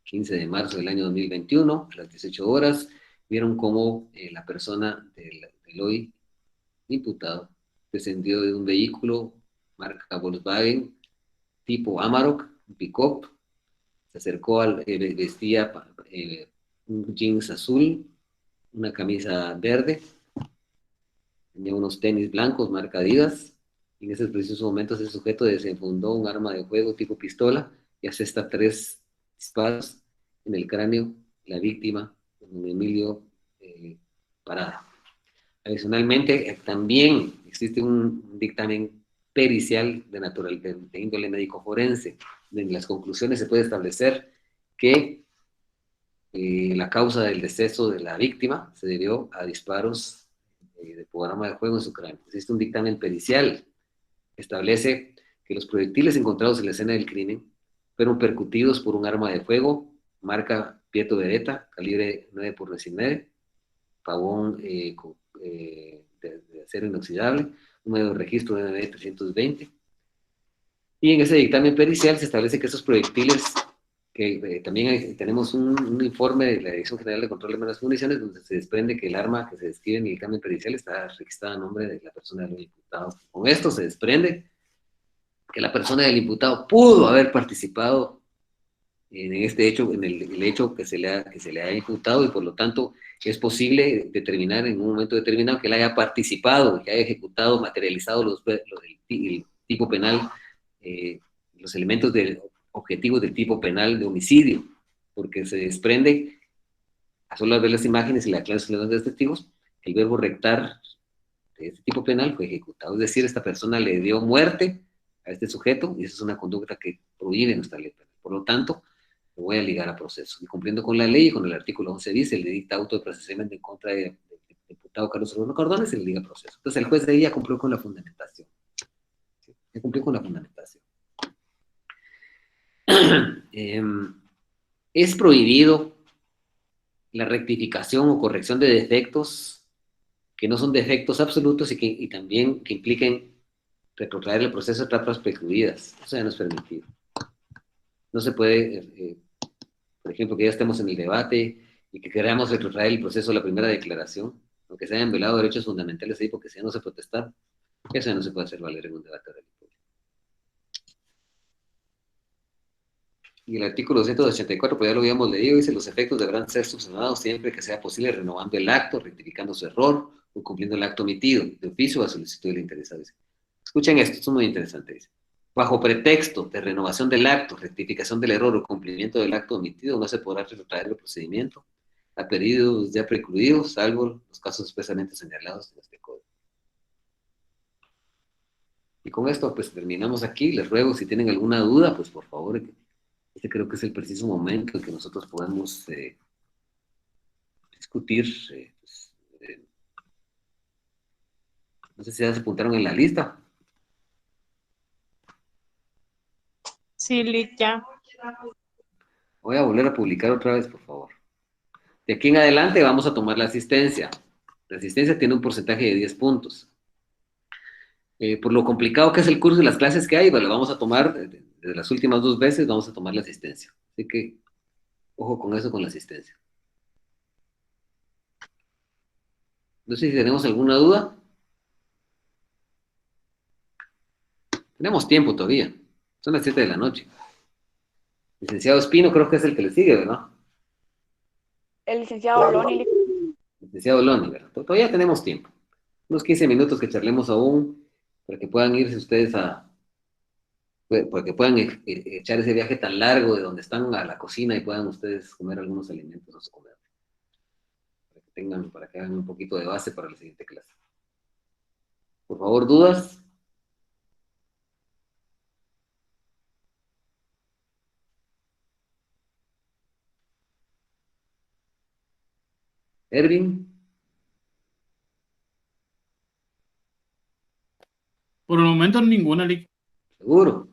15 de marzo del año 2021, a las 18 horas, vieron cómo la persona del hoy imputado descendió de un vehículo marca Volkswagen tipo Amarok, un pick-up, se acercó vestía un jeans azul, una camisa verde, tenía unos tenis blancos marca Adidas, y en esos precisos momentos ese sujeto desenfundó un arma de fuego tipo pistola y asesta 3 disparos en el cráneo de la víctima, don Emilio Parada. Adicionalmente, también existe un dictamen pericial de índole médico forense. En las conclusiones se puede establecer que la causa del deceso de la víctima se debió a disparos de arma de fuego en su cráneo. Existe un dictamen pericial que establece que los proyectiles encontrados en la escena del crimen fueron percutidos por un arma de fuego marca Pietro Beretta, calibre 9x19, pavón de acero inoxidable, número de registro de 320. Y en ese dictamen pericial se establece que esos proyectiles, que también tenemos un informe de la Dirección General de Control de Armas y Municiones, donde se desprende que el arma que se describe en el dictamen pericial está registrada a nombre de la persona del imputado. Con esto se desprende que la persona del imputado pudo haber participado en este hecho, en el hecho que se le ha imputado, y por lo tanto es posible determinar en un momento determinado que él haya participado, que haya ejecutado, materializado el tipo penal, los elementos objetivos del tipo penal de homicidio, porque se desprende, a solo ver las imágenes y la aclaración de los testigos, el verbo rectar de este tipo penal fue ejecutado. Es decir, esta persona le dio muerte a este sujeto, y esa es una conducta que prohíbe nuestra ley penal. Por lo tanto, lo voy a ligar a proceso. Y cumpliendo con la ley y con el artículo 11 bis, se le dicta auto de procesamiento en contra del diputado Carlos Urbano Cordones, se le liga a proceso. Entonces, el juez de ahí ya cumplió con la fundamentación. ¿Sí? Ya cumplió con la fundamentación. Es prohibido la rectificación o corrección de defectos que no son defectos absolutos y también que impliquen retrotraer el proceso de etapas precluidas. Eso ya no es permitido. No se puede, por ejemplo, que ya estemos en el debate y que queramos retrotraer el proceso de la primera declaración, aunque se hayan violado derechos fundamentales ahí porque si ya no se protestar, eso ya no se puede hacer valer en un debate de público. Y el artículo 284, pues ya lo habíamos leído, dice: los efectos deberán ser subsanados siempre que sea posible, renovando el acto, rectificando su error o cumpliendo el acto omitido, de oficio o a solicitud del interesado. Dice. Escuchen esto, es muy interesante. Dice: bajo pretexto de renovación del acto, rectificación del error o cumplimiento del acto omitido, no se podrá retrotraer el procedimiento a periodos ya precluidos, salvo los casos expresamente señalados en este código. Y con esto, pues terminamos aquí. Les ruego, si tienen alguna duda, pues por favor, este creo que es el preciso momento en que nosotros podemos discutir. No sé si ya se apuntaron en la lista. Sí, Liz, ya. Voy a volver a publicar otra vez, por favor. De aquí en adelante vamos a tomar la asistencia. La asistencia tiene un porcentaje de 10 puntos. Por lo complicado que es el curso y las clases que hay, pues lo vamos a tomar desde las últimas 2 veces vamos a tomar la asistencia. Así que, ojo con eso, con la asistencia. No sé si tenemos alguna duda. Tenemos tiempo todavía. Son las 7 de la noche. Licenciado Espino creo que es el que le sigue, ¿verdad? El licenciado Lonely. Licenciado Loni, ¿verdad? Todavía tenemos tiempo. Unos 15 minutos que charlemos aún para que puedan irse ustedes para que puedan echar ese viaje tan largo de donde están a la cocina y puedan ustedes comer algunos alimentos o comer. Para que hagan un poquito de base para la siguiente clase. Por favor, ¿dudas? Ervin, Por el momento ninguna, Lic. seguro.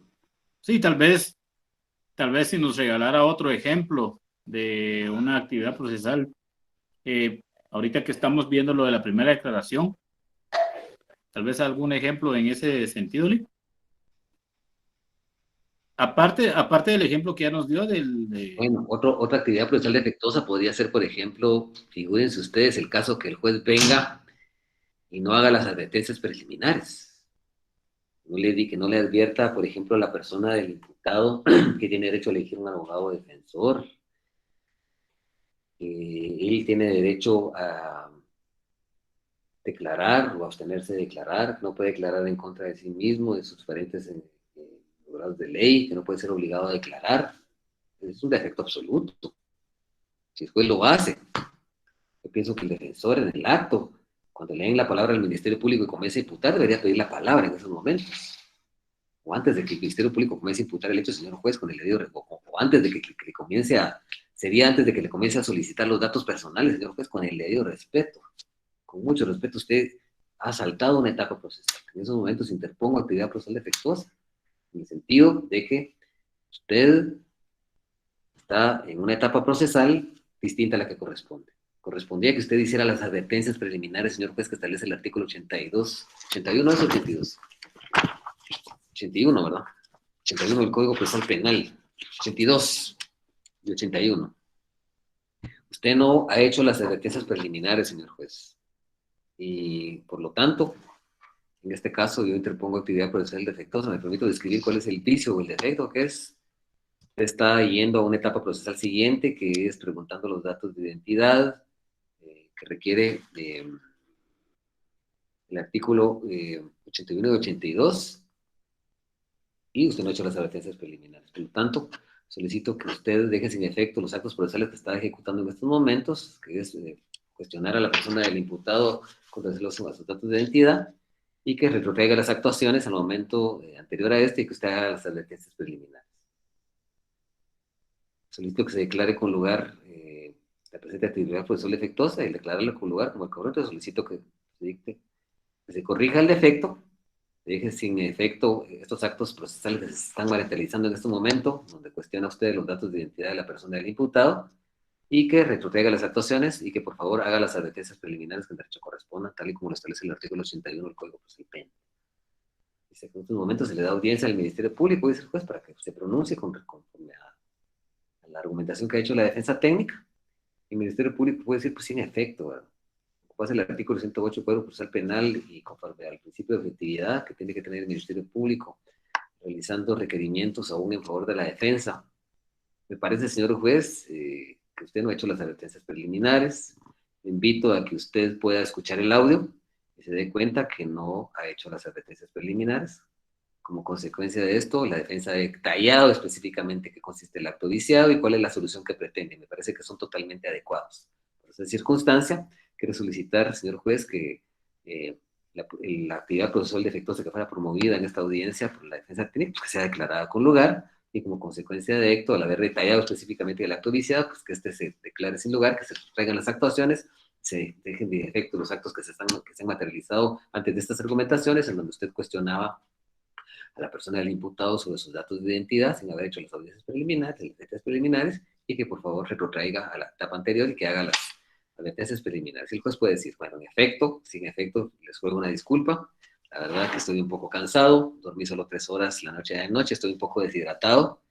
Sí, tal vez si nos regalara otro ejemplo de una actividad procesal. Ahorita que estamos viendo lo de la primera declaración, tal vez algún ejemplo en ese sentido, Lic. Aparte del ejemplo que ya nos dio Bueno, otra actividad procesal defectuosa podría ser, por ejemplo, figúrense ustedes el caso que el juez venga y no haga las advertencias preliminares. Que no le advierta, por ejemplo, a la persona del imputado que tiene derecho a elegir un abogado defensor. Él tiene derecho a declarar o abstenerse de declarar, no puede declarar en contra de sí mismo, de sus parientes en grados de ley, que no puede ser obligado a declarar. Es un defecto absoluto. Si el juez lo hace, yo pienso que el defensor en el acto, cuando le den la palabra al Ministerio Público y comience a imputar, debería pedir la palabra en esos momentos. O antes de que el Ministerio Público comience a imputar el hecho, señor juez, con el debido revoco. O antes de que le comience sería antes de que le comience a solicitar los datos personales, señor juez, con el debido respeto. Con mucho respeto, usted ha saltado una etapa procesal. En esos momentos interpongo actividad procesal defectuosa, en el sentido de que usted está en una etapa procesal distinta a la que corresponde. Correspondía que usted hiciera las advertencias preliminares, señor juez, que establece el artículo 82, 81 es 82. 81, ¿verdad? 81 del Código Procesal Penal, 82 y 81. Usted no ha hecho las advertencias preliminares, señor juez. Y por lo tanto, en este caso yo interpongo actividad procesal defectuosa. Me permito describir cuál es el vicio o el defecto, que es, usted está yendo a una etapa procesal siguiente, que es preguntando los datos de identidad, que requiere el artículo 81 y 82, y usted no ha hecho las advertencias preliminares. Por lo tanto, solicito que usted deje sin efecto los actos procesales que está ejecutando en estos momentos, que es cuestionar a la persona del imputado con relación a sus datos de identidad, y que retrotraiga las actuaciones al momento anterior a este y que usted haga las advertencias preliminares. Solicito que se declare con lugar la presente actividad procesal defectuosa y declararla con lugar como el correcto. Solicito que se corrija el defecto, deje sin efecto estos actos procesales que se están materializando en este momento, donde cuestiona usted los datos de identidad de la persona del imputado, y que retrotraiga las actuaciones y que por favor haga las advertencias preliminares que en derecho correspondan, tal y como lo establece el artículo 81 del Código Procesal Penal. Dice que en estos momentos se le da audiencia al Ministerio Público, dice el juez, para que se pronuncie conforme a la argumentación que ha hecho la defensa técnica. El Ministerio Público puede decir, pues sin efecto, ¿verdad? Pasa el artículo 108 del Código Procesal Penal y conforme al principio de objetividad que tiene que tener el Ministerio Público, realizando requerimientos aún en favor de la defensa. Me parece, señor juez, que usted no ha hecho las advertencias preliminares. Le invito a que usted pueda escuchar el audio y se dé cuenta que no ha hecho las advertencias preliminares. Como consecuencia de esto, la defensa ha detallado específicamente qué consiste el acto viciado y cuál es la solución que pretende. Me parece que son totalmente adecuados. Por esa circunstancia, quiero solicitar, señor juez, que la actividad procesal defectuosa que fuera promovida en esta audiencia por la defensa técnica, que sea declarada con lugar, y como consecuencia de esto, al haber detallado específicamente el acto viciado, pues que este se declare sin lugar, que se traigan las actuaciones, se dejen de efecto los actos que se han materializado antes de estas argumentaciones, en donde usted cuestionaba a la persona del imputado sobre sus datos de identidad sin haber hecho las audiencias preliminares, y que por favor retrotraiga a la etapa anterior y que haga las advertencias preliminares. El juez puede decir, bueno, en efecto, sin efecto, les ruego una disculpa, La verdad que estoy un poco cansado, dormí solo 3 horas la noche de noche, estoy un poco deshidratado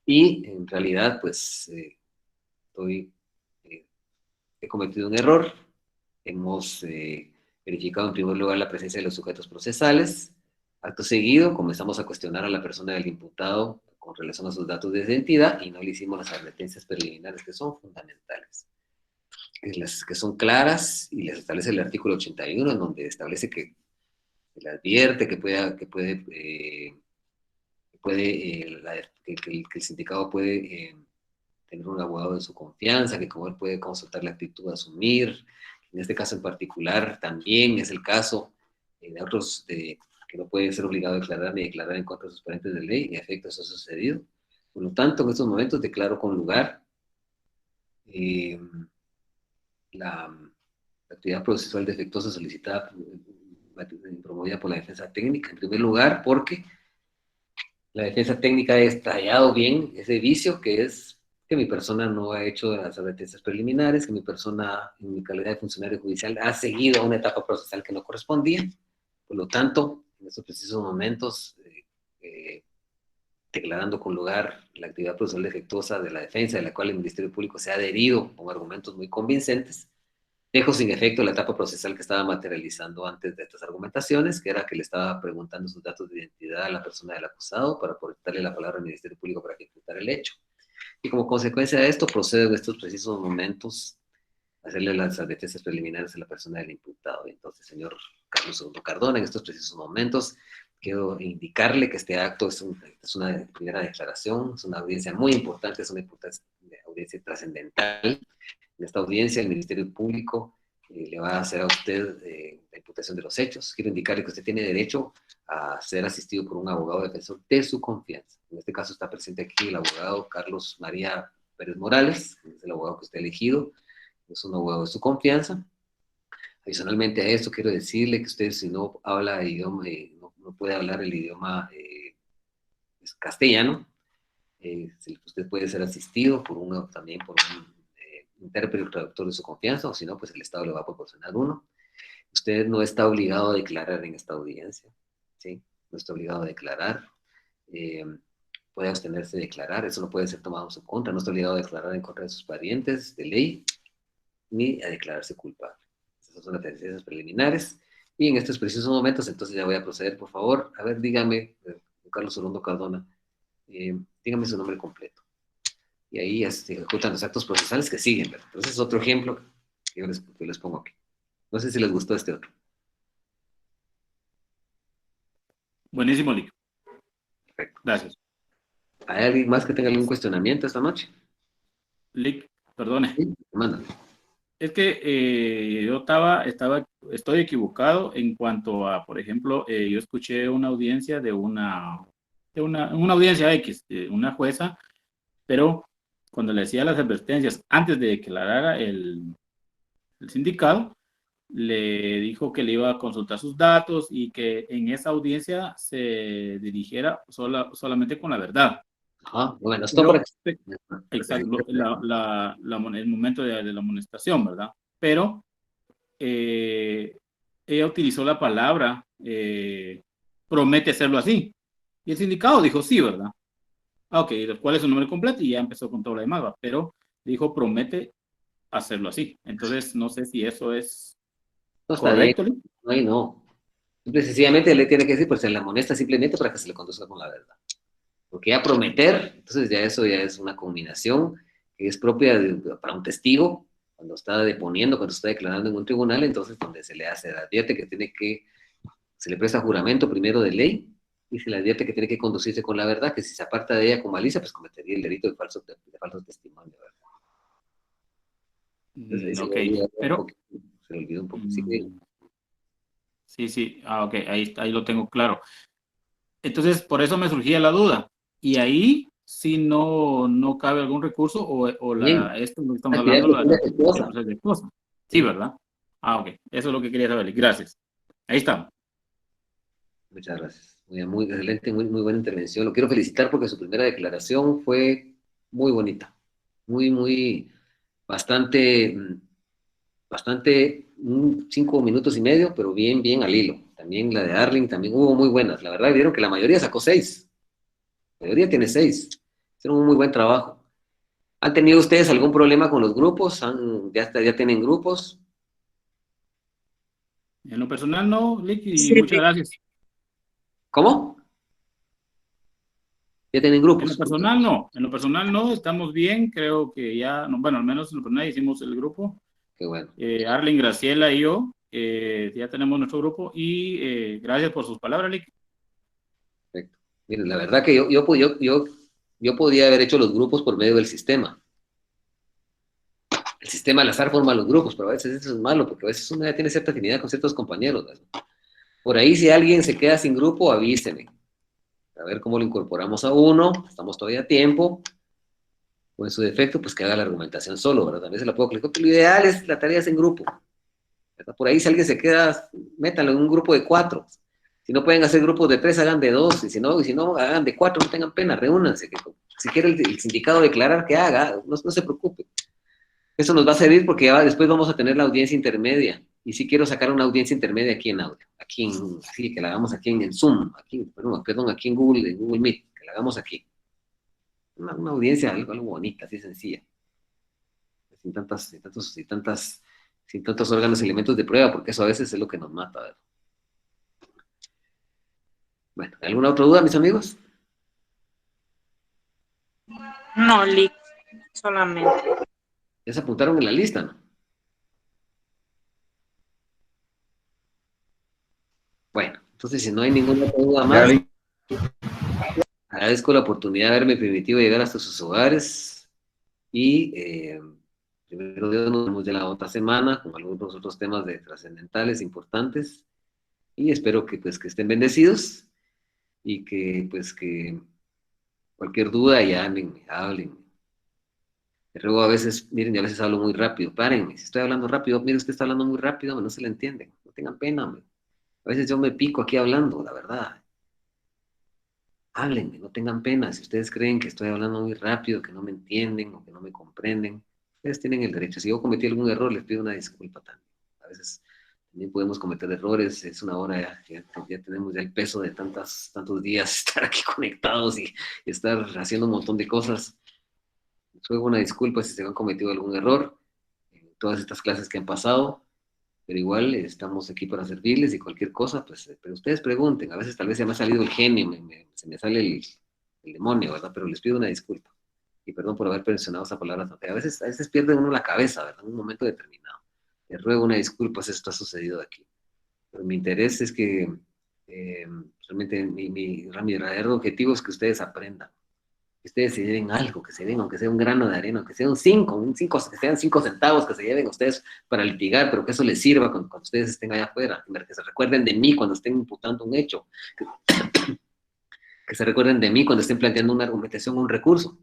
y en realidad pues estoy, eh, he cometido un error. Hemos verificado en primer lugar la presencia de los sujetos procesales. Acto seguido comenzamos a cuestionar a la persona del imputado con relación a sus datos de identidad y no le hicimos las advertencias preliminares que son fundamentales, que son claras y les establece el artículo 81 en donde establece que le advierte que el sindicato puede tener un abogado de su confianza, que como él puede consultar la actitud a asumir. En este caso en particular también es el caso de otros que no pueden ser obligado a declarar ni declarar en contra de sus parientes de ley. En efecto, eso ha sucedido. Por lo tanto, en estos momentos declaro con lugar eh, la actividad procesal defectuosa solicitada, promovida por la defensa técnica, en primer lugar, porque la defensa técnica ha estallado bien ese vicio que es que mi persona no ha hecho las advertencias preliminares, que mi persona, en mi calidad de funcionario judicial, ha seguido una etapa procesal que no correspondía. Por lo tanto, en estos precisos momentos, declarando con lugar la actividad procesal defectuosa de la defensa, de la cual el Ministerio Público se ha adherido con argumentos muy convincentes, dejo sin efecto la etapa procesal que estaba materializando antes de estas argumentaciones, que era que le estaba preguntando sus datos de identidad a la persona del acusado para poder darle la palabra al Ministerio Público para ejecutar el hecho. Y como consecuencia de esto, procedo en estos precisos momentos a hacerle las advertencias preliminares a la persona del imputado. Entonces, señor Carlos Segundo Cardona, en estos precisos momentos, quiero indicarle que este acto es una primera declaración, es una audiencia muy importante, es una audiencia trascendental. En esta audiencia, el Ministerio Público le va a hacer a usted la imputación de los hechos. Quiero indicarle que usted tiene derecho a ser asistido por un abogado defensor de su confianza. En este caso está presente aquí el abogado Carlos María Pérez Morales, que es el abogado que usted ha elegido, es un abogado de su confianza. Adicionalmente a esto, quiero decirle que usted, si no habla idioma, no puede hablar el idioma castellano, usted puede ser asistido también por un intérprete o traductor de su confianza, o si no, pues el Estado le va a proporcionar uno. Usted no está obligado a declarar en esta audiencia, ¿sí? No está obligado a declarar. Puede abstenerse de declarar, eso no puede ser tomado en su contra, no está obligado a declarar en contra de sus parientes de ley, ni a declararse culpable. Esas son las advertencias preliminares. Y en estos precisos momentos, entonces ya voy a proceder, por favor. A ver, dígame, Carlos Segundo Cardona, dígame su nombre completo. Y ahí se ejecutan los actos procesales que siguen, ¿verdad? Entonces es otro ejemplo que yo les pongo aquí. No sé si les gustó este otro. Buenísimo, Lick. Perfecto. Gracias. ¿Hay alguien más que tenga algún cuestionamiento esta noche? Lick, perdone. Sí, mándame. Es que estoy equivocado en cuanto a, por ejemplo, yo escuché una audiencia de una audiencia X, de una jueza, pero cuando le hacía las advertencias antes de declarar el sindicato, le dijo que le iba a consultar sus datos y que en esa audiencia se dirigiera solamente con la verdad. Ajá, bueno, esto Pero, para que... exacto, el momento de la amonestación, ¿verdad? Pero ella utilizó la palabra promete hacerlo así. Y el sindicato dijo sí, ¿verdad? Ok, ¿cuál es su nombre completo? Y ya empezó con todo lo demás, ¿va? Pero dijo promete hacerlo así. Entonces, no sé si eso es No está bien, correcto, ¿no? ahí no. Simple y sencillamente le tiene que decir, pues se le amonesta simplemente para que se le conduzca con la verdad. Porque ya prometer, entonces ya eso ya es una combinación que es propia para un testigo, cuando está deponiendo, cuando está declarando en un tribunal, entonces donde se le advierte que se le presta juramento primero de ley y se le advierte que tiene que conducirse con la verdad, que si se aparta de ella con malicia, pues cometería el delito de falso testimonio, ¿verdad? Entonces ahí se Ok, le olvida un pero poquito, se le olvida un poco. Sí, sí, ok, ahí lo tengo claro. Entonces, por eso me surgía la duda. Y ahí si no cabe algún recurso bien. esto no estamos Actividad hablando sexual defectuosa. de cosas. Sí, Sí. ¿verdad? Ok, eso es lo que quería saber. Gracias. Ahí está. Muchas gracias. Muy excelente, muy buena intervención. Lo quiero felicitar porque su primera declaración fue muy bonita. Bastante, 5 minutos y medio, pero bien al hilo. también la de Arling, también hubo muy buenas. La verdad, vieron que la mayoría sacó 6. La mayoría tiene 6. Hicieron un muy buen trabajo. ¿Han tenido ustedes algún problema con los grupos? ¿Ya tienen grupos? En lo personal no, Lick, y Sí, muchas sí. gracias. ¿Cómo? ¿Ya tienen En grupos? lo personal no, estamos bien, creo que ya, no, bueno, al menos en lo personal hicimos el grupo. Qué bueno. Arlen, Graciela y yo, ya tenemos nuestro grupo y gracias por sus palabras, Lick. Perfecto. Miren, la verdad que yo podía haber hecho los grupos por medio del sistema. El sistema al azar forma los grupos, pero a veces eso es malo, porque a veces uno ya tiene cierta afinidad con ciertos compañeros, ¿no? Por ahí, si alguien se queda sin grupo, avíseme. A ver cómo lo incorporamos a uno, estamos todavía a tiempo. O en su defecto, pues que haga la argumentación solo, ¿verdad? También se la puedo clicar, pero lo ideal es la tarea es en grupo, ¿verdad? Por ahí, si alguien se queda, métanlo en un grupo de 4. Si no pueden hacer grupos de 3, hagan de 2. Y si no hagan de 4, no tengan pena, reúnanse. Si quiere el sindicato declarar que haga, no se preocupe. Eso nos va a servir porque ya después vamos a tener la audiencia intermedia. Y sí quiero sacar una audiencia intermedia aquí en audio. Sí, que la hagamos aquí en Zoom. Perdón, aquí en Google Meet. Que la hagamos aquí. Una audiencia, algo bonita, así sencilla. Sin tantos órganos y elementos de prueba, porque eso a veces es lo que nos mata, ¿verdad? Bueno, ¿alguna otra duda, mis amigos? No, Lick, solamente. Ya se apuntaron en la lista, ¿no? Bueno, entonces si no hay ninguna otra duda más, agradezco la oportunidad de haberme permitido llegar hasta sus hogares y primero Dios nos vemos ya la otra semana con algunos otros temas trascendentales, importantes, y espero que estén bendecidos y que cualquier duda llámenme, hablen. Luego a veces, miren, a veces hablo muy rápido, párenme, si estoy hablando rápido, mire, usted está hablando muy rápido, no se le entiende, no tengan pena, hombre. A veces yo me pico aquí hablando, la verdad. Háblenme, no tengan pena. Si ustedes creen que estoy hablando muy rápido, que no me entienden o que no me comprenden, ustedes tienen el derecho. Si yo cometí algún error, les pido una disculpa también. A veces también podemos cometer errores, es una hora, ya tenemos ya el peso de tantos días estar aquí conectados y estar haciendo un montón de cosas. Les ruego una disculpa si se han cometido algún error en todas estas clases que han pasado, pero igual estamos aquí para servirles y cualquier cosa, pero ustedes pregunten, a veces tal vez se me ha salido el genio, se me sale el demonio, ¿verdad? Pero les pido una disculpa y perdón por haber mencionado esa palabra, porque a veces pierde uno la cabeza, ¿verdad? En un momento determinado. Les ruego una disculpa si esto ha sucedido aquí. Pero mi interés es que realmente mi verdadero objetivo es que ustedes aprendan. Que ustedes se lleven algo, que se lleven, aunque sea un grano de arena, aunque sea un 5, que sean 5 centavos que se lleven ustedes para litigar, pero que eso les sirva cuando ustedes estén allá afuera, que se recuerden de mí cuando estén imputando un hecho, que se recuerden de mí cuando estén planteando una argumentación, un recurso.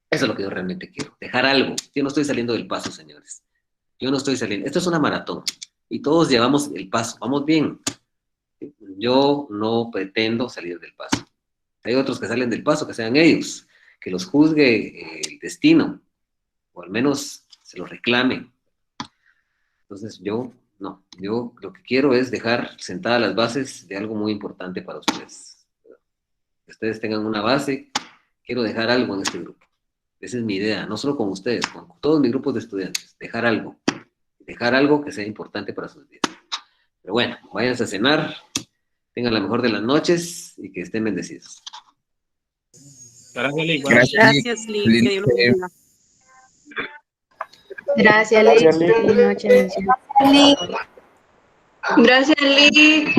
Eso es lo que yo realmente quiero, dejar algo. Yo no estoy saliendo del paso, señores. Yo no estoy saliendo. Esto es una maratón y todos llevamos el paso. Vamos bien. Yo no pretendo salir del paso. Hay otros que salen del paso, que sean ellos, que los juzgue el destino, o al menos se los reclame. Entonces yo lo que quiero es dejar sentadas las bases de algo muy importante para ustedes. Que ustedes tengan una base, quiero dejar algo en este grupo. Esa es mi idea, no solo con ustedes, con todos mis grupos de estudiantes, dejar algo que sea importante para sus vidas. Pero bueno, váyanse a cenar, tengan la mejor de las noches y que estén bendecidos. Gracias, Lick. Gracias, Lick. Que Dios los bendiga. Gracias, Lick. Buenas noches. Gracias, Lick. Gracias, Lick.